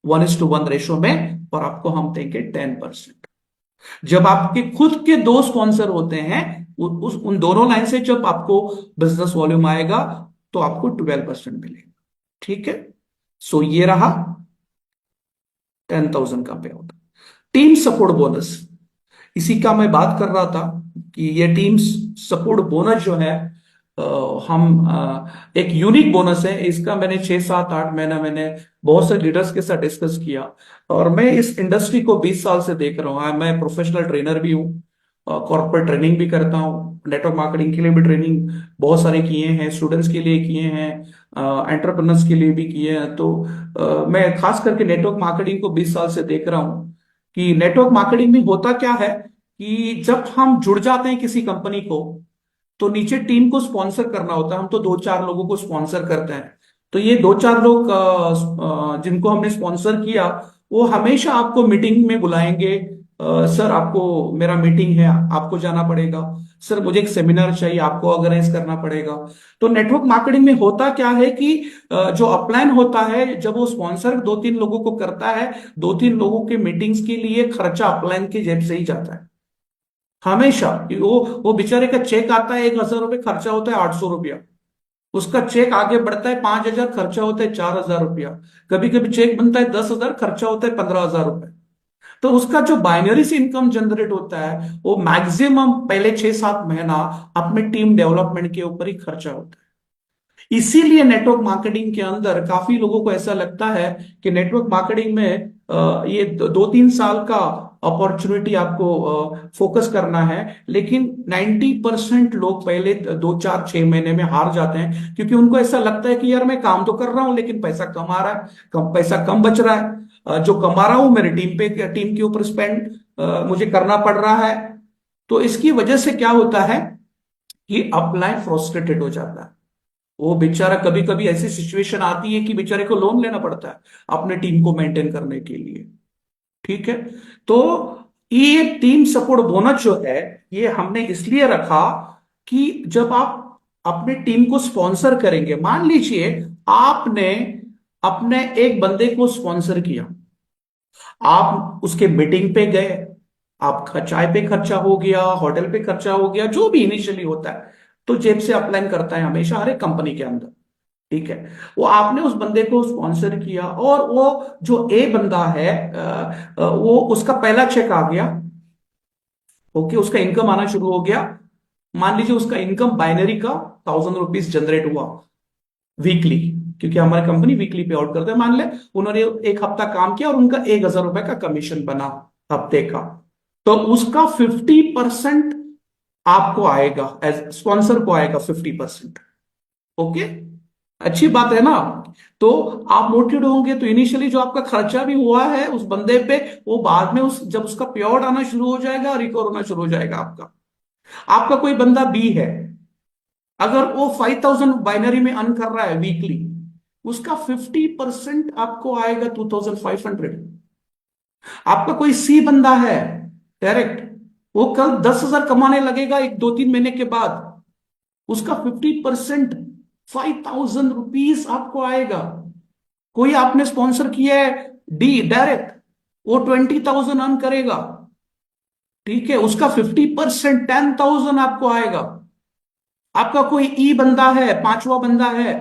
1:1 रेशो में, और आपको हम देंगे 10%। जब आपके खुद के दो स्पॉन्सर होते हैं, उन दोनों लाइन से जब आपको बिजनेस वॉल्यूम आएगा तो आपको 12% मिलेगा। ठीक है। सो ये रहा 10,000 का pay out. Team support bonus, इसी का मैं बात कर रहा था कि ये टीम सपोर्ट बोनस जो है, एक यूनिक बोनस है। इसका मैंने 6-7-8 महीना मैंने बहुत से लीडर्स के साथ डिस्कस किया, और मैं इस इंडस्ट्री को 20 साल से देख रहा हूँ। मैं प्रोफेशनल ट्रेनर भी हूँ, कॉर्पोरेट ट्रेनिंग भी करता हूँ, नेटवर्क मार्केटिंग के लिए भी ट्रेनिंग बहुत सारे किए हैं, स्टूडेंट्स के लिए किए हैं, एंटरप्रेन्योर्स के लिए भी किए हैं। तो मैं खास करके नेटवर्क मार्केटिंग को 20 साल से देख रहा हूँ कि नेटवर्क मार्केटिंग में होता क्या है कि जब हम जुड़ जाते हैं किसी कंपनी को, तो नीचे टीम को स्पॉन्सर करना होता है। हम तो 2-4 लोगों को स्पॉन्सर करते हैं, तो ये 2-4 लोग जिनको हमने स्पॉन्सर किया, वो हमेशा आपको मीटिंग में बुलाएंगे, सर आपको मेरा मीटिंग है, आपको जाना पड़ेगा, सर मुझे एक सेमिनार चाहिए, आपको ऑर्गेनाइज करना पड़ेगा। तो नेटवर्क मार्केटिंग में होता क्या है कि जो अपलाइन होता है, जब वो स्पॉन्सर 2-3 लोगों को करता है, 2-3 लोगों के मीटिंग्स के लिए खर्चा अपलाइन की जेब से ही जाता है हमेशा। वो बेचारे का चेक आता है 1,000 रुपये, खर्चा होता है 800 रुपया, उसका चेक आगे बढ़ता है 5,000, खर्चा होता है 4,000 रुपया, कभी कभी चेक बनता है 10,000, खर्चा होता है 15,000 रुपए। तो उसका जो बाइनरी से इनकम जनरेट होता है वो मैक्सिमम पहले 6-7 महीना अपने टीम डेवलपमेंट के ऊपर ही खर्चा होता है। इसीलिए नेटवर्क मार्केटिंग के अंदर काफी लोगों को ऐसा लगता है कि नेटवर्क मार्केटिंग में ये 2-3 साल का अपॉर्चुनिटी आपको फोकस करना है। लेकिन 90% लोग पहले 2 4 6 महीने में हार जाते हैं, क्योंकि उनको ऐसा लगता है कि यार मैं काम तो कर रहा हूं लेकिन पैसा कम आ रहा है, कम पैसा कम बच रहा है। जो कमा रहा हूं मेरे टीम के ऊपर स्पेंड मुझे करना पड़ रहा है। तो इसकी वजह से क्या होता है कि अपलाइन फ्रस्ट्रेटेड हो जाता है। वो बेचारा, कभी कभी ऐसी सिचुएशन आती है कि बेचारे को लोन लेना पड़ता है अपने टीम को मेंटेन करने के लिए। ठीक है। तो ये टीम सपोर्ट बोनस जो है, ये हमने इसलिए रखा कि जब आप अपने टीम को स्पॉन्सर करेंगे, मान लीजिए आपने अपने एक बंदे को स्पॉन्सर किया, आप उसके मीटिंग पे गए, आपका चाय पे खर्चा हो गया, होटल पे खर्चा हो गया, जो भी इनिशियली होता है, तो जेब से अपलाइन करता है हमेशा हर एक कंपनी के अंदर। ठीक है। वो आपने उस बंदे को स्पॉन्सर किया और वो जो ए बंदा है, वो उसका पहला चेक आ गया। ओके, उसका इनकम आना शुरू हो गया। मान लीजिए उसका इनकम बाइनरी का 1000 रुपीज जनरेट हुआ वीकली, क्योंकि हमारी कंपनी वीकली पे आउट करते हैं। मान ले उन्होंने एक हफ्ता काम किया और उनका 1000 रुपए का कमीशन बना हफ्ते का, तो उसका 50% आपको आएगा, एज स्पॉन्सर को आएगा 50%। ओके, अच्छी बात है ना। तो आप मोटिवेट होंगे तो इनिशियली जो आपका खर्चा भी हुआ है उस बंदे पे, वो बाद में जब उसका पे आउट आना शुरू हो जाएगा, रिकवर होना शुरू हो जाएगा आपका। आपका कोई बंदा बी है, अगर वो 5000 बाइनरी में अर्न कर रहा है वीकली, उसका 50% आपको आएगा 2500। आपका कोई सी बंदा है डायरेक्ट, वो कल 10,000 कमाने लगेगा एक 2 3 महीने के बाद, उसका 50% 5000 रुपीज आपको आएगा। कोई आपने स्पॉन्सर किया है डी डायरेक्ट, वो 20,000 अर्न करेगा। ठीक है, उसका 50% 10,000 आपको आएगा। आपका कोई ई बंदा है, पांचवा बंदा है,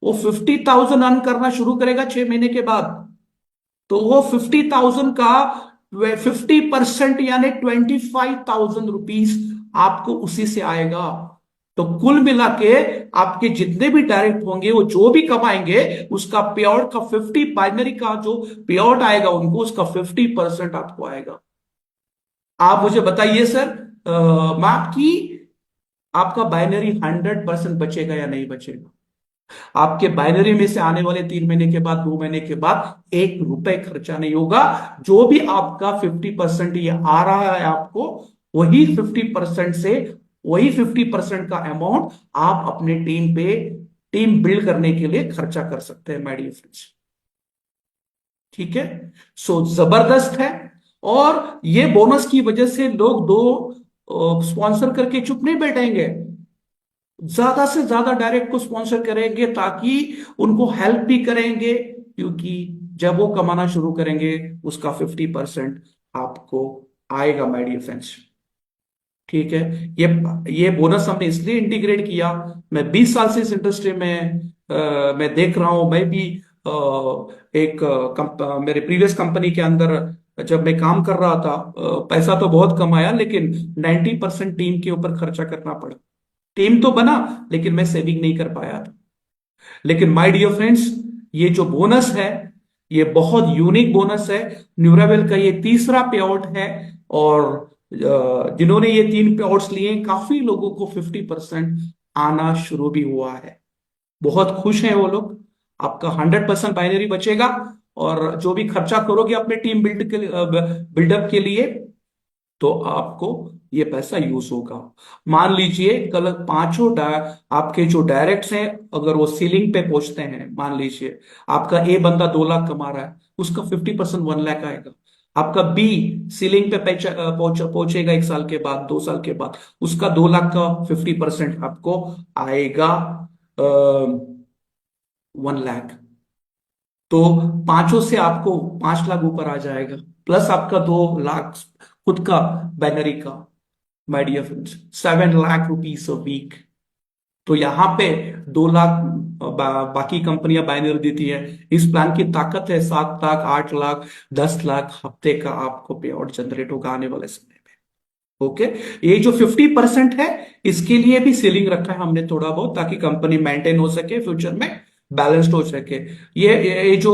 वो 50,000 अर्न करना शुरू करेगा 6 महीने के बाद, तो वो 50,000 का 50% यानी 25,000 रुपीज आपको उसी से आएगा। तो कुल मिला के आपके जितने भी डायरेक्ट होंगे, वो जो भी कमाएंगे, उसका पे आउट का 50, बाइनरी का जो पे आउट आएगा उनको, उसका 50% आपको आएगा। आप मुझे बताइए सर, मैप की आपका बाइनरी 100% बचेगा या नहीं बचेगा? आपके बाइनरी में से आने वाले 3 महीने के बाद, 2 महीने के बाद 1 रुपए खर्चा नहीं होगा। जो भी आपका 50% ये आ रहा है आपको, वही 50% से, वही 50% का अमाउंट आप अपने टीम पे, टीम बिल्ड करने के लिए खर्चा कर सकते हैं माय डियर फ्रेंड्स। ठीक है। सो जबरदस्त है। और ये बोनस की वजह से लोग दो स्पॉन्सर करके चुप नहीं बैठेंगे, ज्यादा से ज्यादा डायरेक्ट को स्पॉन्सर करेंगे, ताकि उनको हेल्प भी करेंगे, क्योंकि जब वो कमाना शुरू करेंगे उसका 50% आपको आएगा माय डियर फ्रेंड्स। ठीक है। ये बोनस हमने इसलिए इंटीग्रेट किया, मैं 20 साल से इस इंडस्ट्री में मैं देख रहा हूं। मैं भी मेरे प्रीवियस कंपनी के अंदर जब मैं काम कर रहा था, पैसा तो बहुत कमाया, लेकिन 90% टीम के ऊपर खर्चा करना पड़ा। टीम तो बना लेकिन मैं सेविंग नहीं कर पाया था। लेकिन माय डियर फ्रेंड्स, ये जो बोनस है, ये बहुत यूनिक बोनस है। न्यूरावेल का ये तीसरा पे आउट है, और जिन्होंने ये 3 पे आउट्स लिए, काफी लोगों को 50% आना शुरू भी हुआ है। बहुत खुश हैं वो लोग। आपका 100% बाइनरी बचेगा, और जो भी खर्चा करोगे अपने टीम बिल्डअप के लिए, तो आपको ये पैसा यूज होगा। मान लीजिए कल आपके जो डायरेक्ट्स हैं, अगर वो सीलिंग पे पहुंचते हैं, मान लीजिए आपका ए बंदा 2 लाख कमा रहा है, उसका 50% 1 लाख आएगा। आपका बी सीलिंग पे पहुंचेगा 1 साल के बाद, 2 साल के बाद, उसका 2 लाख का 50% आपको आएगा 1 लाख। तो पांचों से आपको 5 लाख ऊपर आ जाएगा, प्लस आपका 2 लाख खुद का बैनरी का। My dear friends, 7 lakh rupees a week. तो यहाँ पे 2 लाख बाकी कंपनियां बाइनरी देती है। इस प्लान की ताकत है 7 लाख, 8 लाख, 10 लाख हफ्ते का आपको पे आउट जनरेट होगा आने वाले समय में। ओके। ये जो 50% है, इसके लिए भी सीलिंग रखा है हमने थोड़ा बहुत, ताकि कंपनी मेंटेन हो सके, फ्यूचर में बैलेंस्ड हो सके। ये जो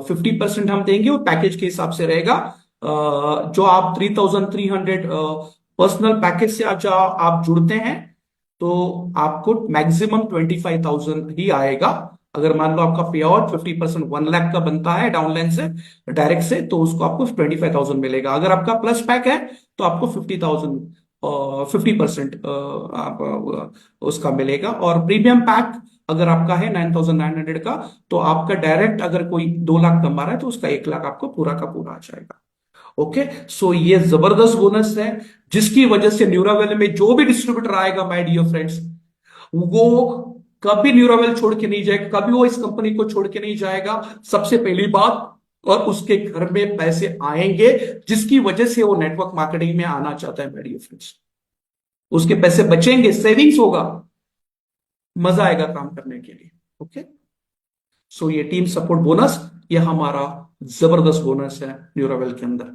50% हम देंगे वो पैकेज के हिसाब से रहेगा। जो आप 3,300 पर्सनल पैकेज से आज आप जुड़ते हैं तो आपको मैक्सिमम 25,000 ही आएगा। अगर मान लो आपका पे आउट 50% 1 लाख का बनता है डाउनलाइन से डायरेक्ट से, तो उसको आपको 25,000 मिलेगा। अगर आपका प्लस पैक है तो आपको 50,000 50% आप उसका मिलेगा। और प्रीमियम पैक अगर आपका है 9,900 का, तो आपका डायरेक्ट अगर कोई 2 लाख कमा रहा है तो उसका 1 लाख आपको पूरा का पूरा आ जाएगा। ओके, सो ये जबरदस्त बोनस है जिसकी वजह से न्यूरावेल में जो भी डिस्ट्रीब्यूटर आएगा माय डियर फ्रेंड्स, वो कभी न्यूरावेल छोड़ के नहीं जाएगा, कभी वो इस कंपनी को छोड़ के नहीं जाएगा, सबसे पहली बात। और उसके घर में पैसे आएंगे जिसकी वजह से वो नेटवर्क मार्केटिंग में आना चाहता है माय डियर फ्रेंड्स। उसके पैसे बचेंगे, सेविंग्स होगा, मजा आएगा काम करने के लिए। ओके, सो ये टीम सपोर्ट बोनस, ये हमारा जबरदस्त बोनस है न्यूरावेल के अंदर।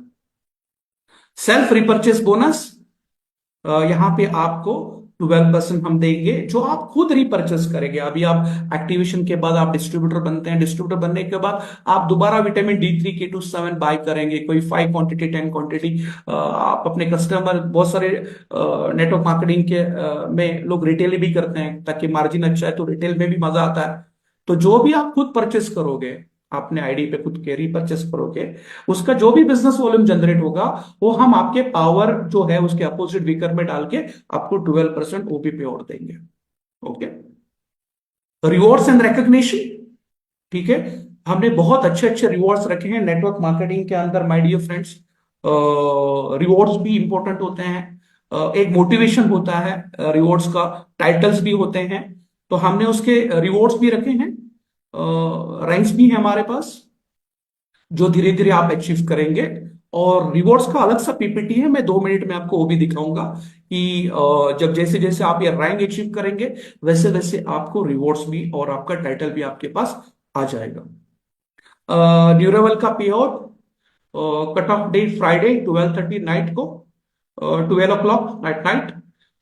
सेल्फ रिपर्चेस बोनस, यहां पे आपको 12% हम देंगे जो आप खुद रिपर्चेस करेंगे। अभी आप एक्टिवेशन के बाद आप डिस्ट्रीब्यूटर बनते हैं, डिस्ट्रीब्यूटर बनने के बाद आप दोबारा विटामिन D3 K27 बाय करेंगे, कोई 5 क्वांटिटी 10 क्वांटिटी। आप अपने कस्टमर, बहुत सारे नेटवर्क मार्केटिंग के में लोग रिटेल भी करते हैं ताकि मार्जिन अच्छा है, तो रिटेल में भी मजा आता है। तो जो भी आप खुद परचेस करोगे, अपने आईडी पे खुद कैरी परचेस करोगे, उसका जो भी बिजनेस वॉल्यूम जनरेट होगा वो हम आपके पावर जो है उसके अपोजिट विकर में डाल के आपको 12% ओपी पे और देंगे। ओके, रिवॉर्ड्स एंड रिकॉग्निशन, ठीक है, हमने बहुत अच्छे अच्छे रिवॉर्ड्स रखे हैं नेटवर्क मार्केटिंग के अंदर माय डियर फ्रेंड्स। रिवॉर्ड्स भी इंपॉर्टेंट होते हैं, एक मोटिवेशन होता है रिवॉर्ड्स का, टाइटल्स भी होते हैं, तो हमने उसके रिवॉर्ड्स भी रखे हैं, रैंक्स भी है हमारे पास जो धीरे धीरे आप अचीव करेंगे। और रिवॉर्ड्स का अलग सा पीपीटी है, मैं 2 मिनट में आपको वो भी दिखाऊंगा कि जब जैसे जैसे आप ये रैंक अचीव करेंगे वैसे वैसे आपको रिवॉर्ड्स भी और आपका टाइटल भी आपके पास आ जाएगा। ड्यूरेबल का pay out, cut off date Friday 12:30 night को, 12 o'clock at night.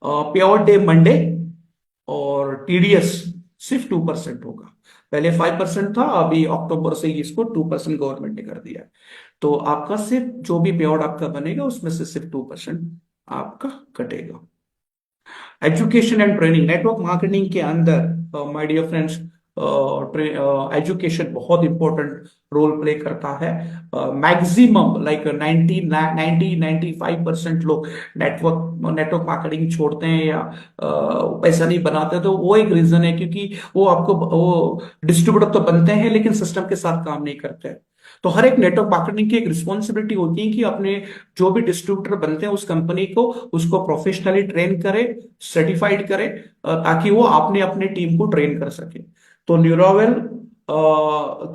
Pay out day Monday, और टीडीएस सिर्फ 2% होगा। पहले 5% था, अभी अक्टूबर से ही इसको 2% गवर्नमेंट ने कर दिया है। तो आपका सिर्फ जो भी पे आउट आपका बनेगा उसमें से सिर्फ 2% आपका कटेगा। Education and training, network marketing के अंदर माय डियर फ्रेंड्स एजुकेशन बहुत इंपॉर्टेंट रोल प्ले करता है। मैक्सिमम लाइक 95% लोग नेटवर्क मार्केटिंग छोड़ते हैं या पैसा नहीं बनाते, तो वो एक रीजन है क्योंकि वो डिस्ट्रीब्यूटर तो बनते हैं लेकिन सिस्टम के साथ काम नहीं करते। तो हर एक नेटवर्क मार्केटिंग की एक रिस्पॉन्सिबिलिटी होती है कि अपने जो भी डिस्ट्रीब्यूटर बनते हैं उस कंपनी को उसको प्रोफेशनली ट्रेन करे, सर्टिफाइड करे, ताकि वो अपने अपने टीम को ट्रेन कर सके। तो न्यूरावेल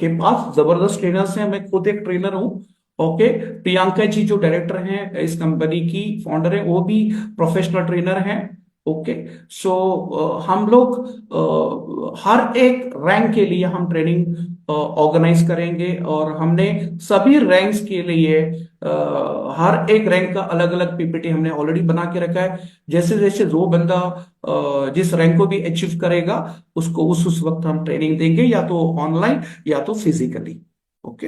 के पास जबरदस्त ट्रेनर्स हैं, मैं खुद एक ट्रेनर हूं। ओके, प्रियंका जी जो डायरेक्टर हैं इस कंपनी की, फाउंडर है, वो भी प्रोफेशनल ट्रेनर हैं। ओके, सो हम लोग हर एक रैंक के लिए हम ट्रेनिंग ऑर्गेनाइज करेंगे, और हमने सभी रैंक्स के लिए हर एक रैंक का अलग अलग पीपीटी हमने ऑलरेडी बना के रखा है। जैसे जैसे जो बंदा जिस रैंक को भी अचीव करेगा उसको उस वक्त हम ट्रेनिंग देंगे, या तो ऑनलाइन या तो फिजिकली। ओके,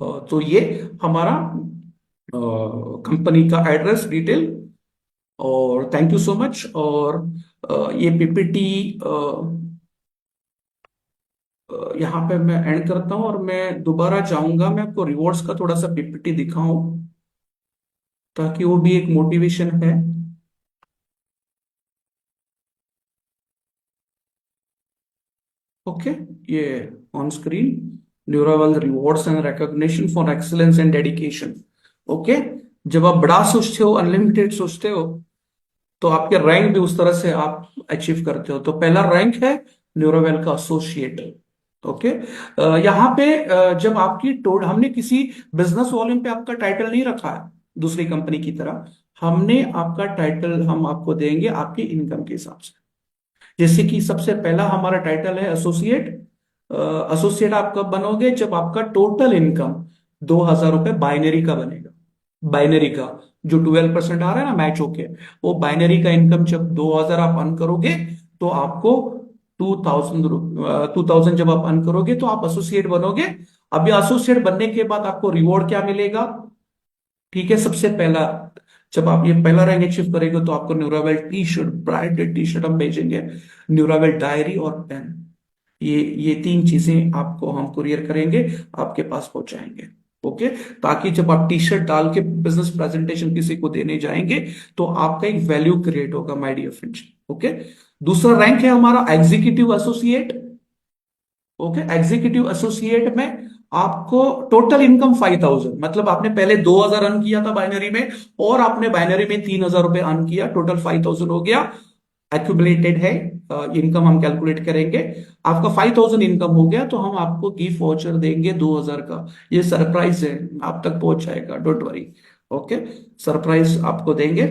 तो ये हमारा कंपनी का एड्रेस डिटेल, और थैंक यू सो मच। और ये पीपीटी यहाँ पे मैं एंड करता हूँ, और मैं दोबारा चाहूंगा मैं आपको रिवॉर्ड्स का थोड़ा सा पीपीटी दिखाऊं ताकि वो भी एक मोटिवेशन है। ओके, ये on screen, Neuravel rewards and recognition for excellence and dedication. Okay, जब आप बड़ा सोचते हो, अनलिमिटेड सोचते हो, तो आपके रैंक भी उस तरह से आप अचीव करते हो। तो पहला रैंक है न्यूरावेल का एसोसिएट। ओके, यहाँ पे जब आपकी हमने किसी बिजनेस वॉल्यूम पे आपका टाइटल नहीं रखा है दूसरी कंपनी की तरह, हमने आपका टाइटल हम आपको देंगे आपकी इनकम के हिसाब से। जैसे कि सबसे पहला हमारा टाइटल है एसोसिएट। एसोसिएट आप कब बनोगे? जब आपका टोटल इनकम 2,000 रुपए बाइनरी का बनेगा। बाइनरी का जो 12% आ रहा है ना मैच होके, वो बाइनरी का इनकम जब 2,000 आप अर्न करोगे तो आपको 2,000 जब आप अर्न करोगे तो आप एसोसिएट बनोगे। अभी एसोसिएट बनने के बाद आपको रिवॉर्ड क्या मिलेगा? ठीक है, सबसे पहला, जब आप ये पहला रैंक अचीव करेंगे तो आपको Neuravel T shirt, branded T shirt हम भेजेंगे, न्यूरावेल डायरी और पेन। ये तीन चीजें आपको हम कुरियर करेंगे, आपके पास पहुंचाएंगे। ओके, ताकि जब आप टी शर्ट डाल के बिजनेस प्रेजेंटेशन किसी को देने जाएंगे तो आपका एक वैल्यू क्रिएट होगा, माय डियर फ्रेंड्स। ओके, दूसरा रैंक है हमारा executive associate. Okay, executive associate में आपको टोटल इनकम 5000, मतलब आपने पहले 2000 अर्न किया था बाइनरी में, और आपने बाइनरी में 3000 रुपए अर्न किया, टोटल 5000 हो गया। एक्यूमुलेटेड है इनकम, हम कैलकुलेट करेंगे। आपका 5000 इनकम हो गया तो हम आपको गिफ्ट वाउचर देंगे 2000 का। ये सरप्राइज है, आप तक पहुंच जाएगा, डोंट वरी। ओके, सरप्राइज आपको देंगे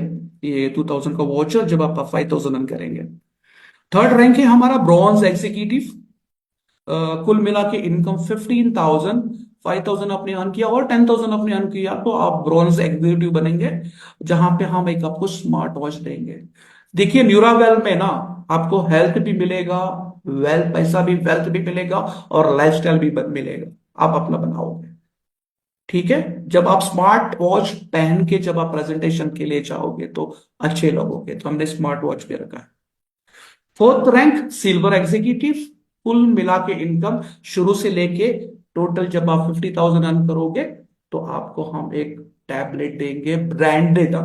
ये 2000 का वाउचर जब आप 5000 अर्न करेंगे। थर्ड रैंक है हमारा ब्रॉन्ज एग्जीक्यूटिव। कुल मिला के इनकम 15,000, 5,000 आपने अर्न किया और 10,000 आपने अर्न किया तो आप ब्रॉन्ज एग्जीक्यूटिव बनेंगे, जहां पे हम एक आपको स्मार्ट वॉच देंगे। देखिए, न्यूरावेल में ना आपको हेल्थ भी मिलेगा, वेल्थ, पैसा भी, वेल्थ भी मिलेगा, और लाइफस्टाइल भी मिलेगा, आप अपना बनाओगे। ठीक है, जब आप स्मार्ट वॉच पहन के जब आप प्रेजेंटेशन के लिए जाओगे तो अच्छे लगोगे, तो हमने स्मार्ट वॉच भी रखा है। Fourth rank silver executive. कुल मिला के इनकम शुरू से लेके टोटल जब आप 50,000 अर्न करोगे तो आपको हम एक टैबलेट देंगे, ब्रांडेड,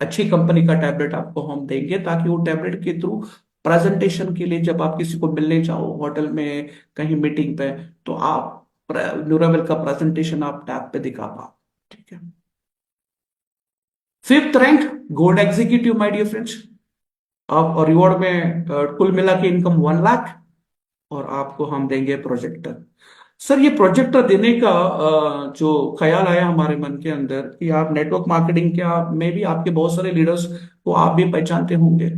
अच्छी कंपनी का टैबलेट आपको हम देंगे, ताकि वो टैबलेट के थ्रू प्रेजेंटेशन के लिए जब आप किसी को मिलने जाओ, होटल में, कहीं मीटिंग पे, तो आप न्यूरावेल का प्रेजेंटेशन आप टैब पे दिखा पाओ। ठीक है, fifth rank gold executive, my dear friends. आप और रिवॉर्ड में कुल मिला के इनकम 1 लाख, और आपको हम देंगे प्रोजेक्टर। सर, ये प्रोजेक्टर देने का जो ख्याल आया हमारे मन के अंदर कि आप नेटवर्क मार्केटिंग क्या में भी आपके बहुत सारे लीडर्स को आप भी पहचानते होंगे,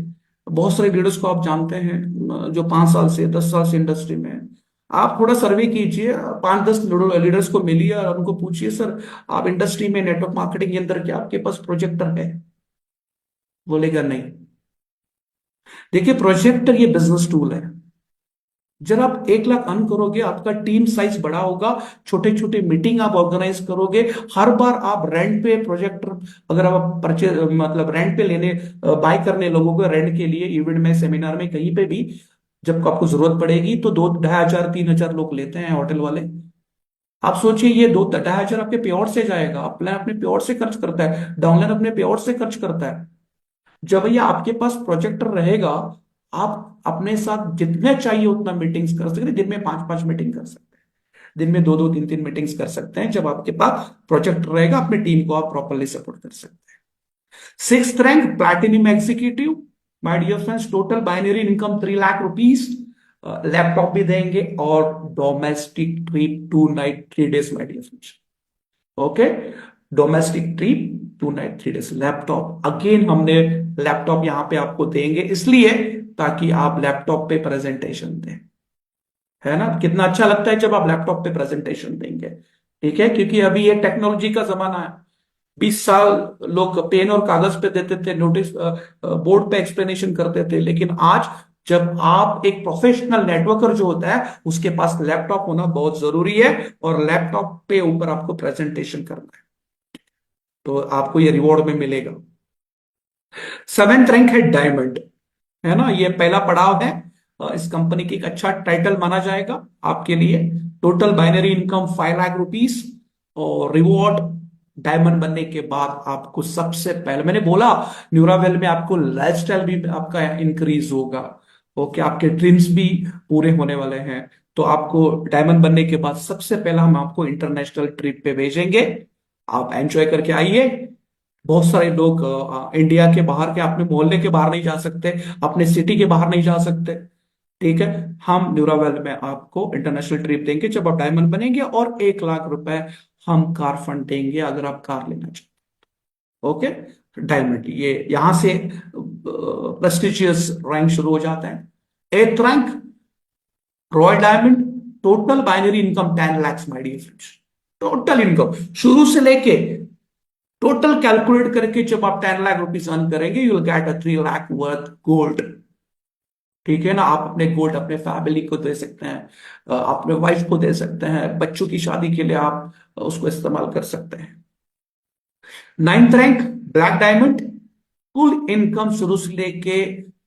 बहुत सारे लीडर्स को आप जानते हैं, जो 5 साल से 10 साल से इंडस्ट्री में है। आप थोड़ा सर्वे कीजिए, 5-10 लीडर्स को मिलिए और उनको पूछिए, सर आप इंडस्ट्री में नेटवर्क मार्केटिंग के अंदर क्या आपके पास प्रोजेक्टर है? बोलेगा नहीं। देखिए, प्रोजेक्टर ये बिजनेस टूल है। जब आप 1 लाख अर्न करोगे, आपका टीम साइज बड़ा होगा, छोटे छोटे मीटिंग आप ऑर्गेनाइज करोगे, हर बार आप रेंट पे प्रोजेक्टर, अगर आप परचेज, मतलब रेंट पे लेने, बाय करने लोगों को रेंट के लिए, इवेंट में, सेमिनार में, कहीं पे भी जब आपको जरूरत पड़ेगी तो 2-2,500 3,000 लोग लेते हैं होटल वाले। आप सोचिए, ये 2-2,500 आपके पेआउट से जाएगा, अपने अपने पेआउट से खर्च करता है, डाउनलाइन अपने पेआउट से खर्च करता है। जब भैया आपके पास प्रोजेक्टर रहेगा, आप अपने साथ जितने चाहिए उतना मीटिंग्स कर सकते हैं, दिन में 5-5 मीटिंग कर सकते हैं, दिन में 2-2 3-3 मीटिंग्स कर सकते हैं। जब आपके पास प्रोजेक्टर रहेगा, अपनी टीम को आप प्रॉपरली सपोर्ट कर सकते हैं। Six rank platinum executive, my dear friends, total binary income 3 lakh rupees, laptop भी देंगे और domestic trip 2 night 3 days, my dear friends. Okay, domestic trip 2 night 3 days, laptop again हमने लैपटॉप यहां पे आपको देंगे, इसलिए ताकि आप लैपटॉप पे प्रेजेंटेशन दें। है ना, कितना अच्छा लगता है जब आप लैपटॉप पे प्रेजेंटेशन देंगे। ठीक है, क्योंकि अभी ये टेक्नोलॉजी का जमाना है। 20 साल लोग पेन और कागज पे देते थे, नोटिस बोर्ड पे एक्सप्लेनेशन करते थे, लेकिन आज जब आप एक प्रोफेशनल नेटवर्कर जो होता है, उसके पास लैपटॉप होना बहुत जरूरी है, और लैपटॉप पे ऊपर आपको प्रेजेंटेशन करना है, तो आपको ये रिवॉर्ड में मिलेगा। सेवेंथ रैंक है डायमंड। है ना, ये पहला पड़ाव है, इस कंपनी की एक अच्छा टाइटल माना जाएगा आपके लिए। Total binary income 5 lakh rupees, और रिवॉर्ड डायमंड बनने के बाद आपको सबसे पहले मैंने बोला, न्यूरावेल में आपको लाइफस्टाइल भी आपका इंक्रीज होगा। ओके, आपके ड्रीम्स भी पूरे होने वाले हैं। तो आपको डायमंड बनने के बाद सबसे पहला हम आपको इंटरनेशनल ट्रिप पे भेजेंगे, आप एंजॉय करके आइए। बहुत सारे लोग इंडिया के बाहर के, अपने मोहल्ले के बाहर नहीं जा सकते, अपने सिटी के बाहर नहीं जा सकते। ठीक है, हम न्यूरावेल में आपको इंटरनेशनल ट्रिप देंगे जब आप डायमंड बनेंगे, और 1 लाख रुपए हम कार फंड देंगे अगर आप कार लेना चाहते। ओके, डायमंड ये यहां से प्रेस्टिजियस रैंक शुरू हो जाता है। Eighth rank royal diamond, total binary income 10 lakh, my dear friends. Total income शुरू से लेके टोटल कैलकुलेट करके जब आप 10 लाख रुपीज अर्न करेंगे, you will get a 3 lakh worth gold. ठीक है ना। आप अपने गोल्ड अपने फैमिली को दे सकते हैं, अपने वाइफ को दे सकते हैं, बच्चों की शादी के लिए आप उसको इस्तेमाल कर सकते हैं। नाइन्थ रैंक ब्लैक डायमंड, कुल इनकम शुरू से लेके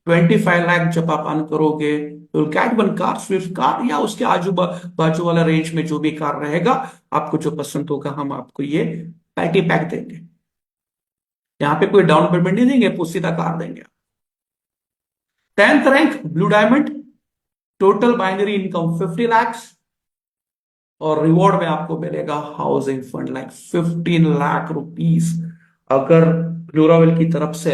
25 लाख जब आप अर्न करोगे, you get one car, Swift car या उसके बाजू वाला रेंज में जो भी कार रहेगा, आपको जो पसंद होगा हम आपको ये पैटी पैक देंगे। यहाँ पे कोई डाउन पेमेंट नहीं देंगे, आपको सीधा कार देंगे। 10th rank blue diamond, total binary income 50 lakh, और रिवॉर्ड में आपको मिलेगा housing fund like 15 lakh rupees. अगर ड्यूरावेल की तरफ से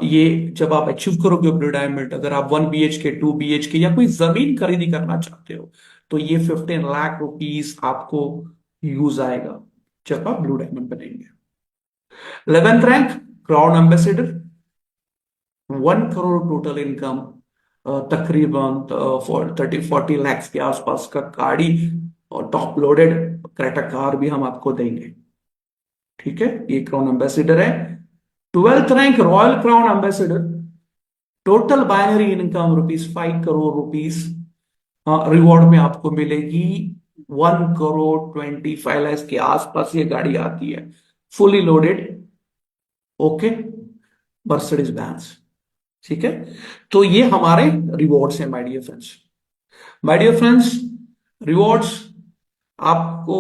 ये जब आप अचीव करोगे ब्लू डायमंड, अगर आप 1 BHK 2 BHK या कोई जमीन खरीदी करना चाहते हो, तो ये 15 लाख रुपीस आपको यूज आएगा जब आप ब्लू डायमंड बनेंगे। 11th rank crown ambassador, 1 crore total income, तकरीबन 30-40 लाख के आसपास का गाड़ी, और टॉप लोडेड क्रेटा कार भी हम आपको देंगे। ठीक है, ये क्राउन एम्बेसडर है। 12th rank royal crown ambassador, total binary income ₹5 crore. Reward में आपको मिलेगी 1 करोड़ 25 लाख के आसपास ये गाड़ी आती है, fully loaded. Okay, Mercedes Benz. ठीक है, तो ये हमारे रिवॉर्ड्स हैं my dear friends. My dear friends, rewards आपको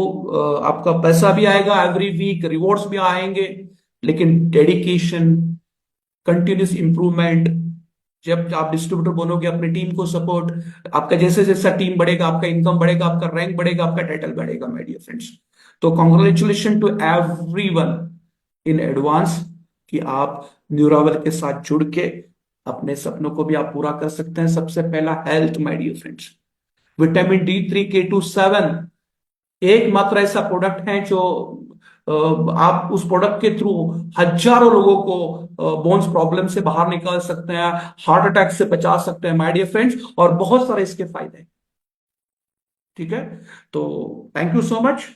आपका पैसा भी आएगा एवरी वीक, रिवॉर्ड्स भी आएंगे, लेकिन डेडिकेशन, कंटिन्यूस इंप्रूवमेंट, जब आप डिस्ट्रीब्यूटर बनोगे अपनी टीम को सपोर्ट, आपका जैसे जैसा टीम बढ़ेगा, आपका इनकम बढ़ेगा, आपका रैंक बढ़ेगा, आपका टाइटल बढ़ेगा माय डियर फ्रेंड्स। तो congratulation to everyone in advance कि आप न्यूरावल के साथ जुड़ के अपने सपनों को भी आप पूरा कर सकते हैं। सबसे पहला health my dear friends, Vitamin D3 K2 7 एकमात्र ऐसा प्रोडक्ट है जो आप उस प्रोडक्ट के थ्रू हजारों लोगों को बोन्स प्रॉब्लम से बाहर निकाल सकते हैं, हार्ट अटैक से बचा सकते हैं माय डियर फ्रेंड्स, और बहुत सारे इसके फायदे हैं। ठीक है, तो थैंक यू सो मच।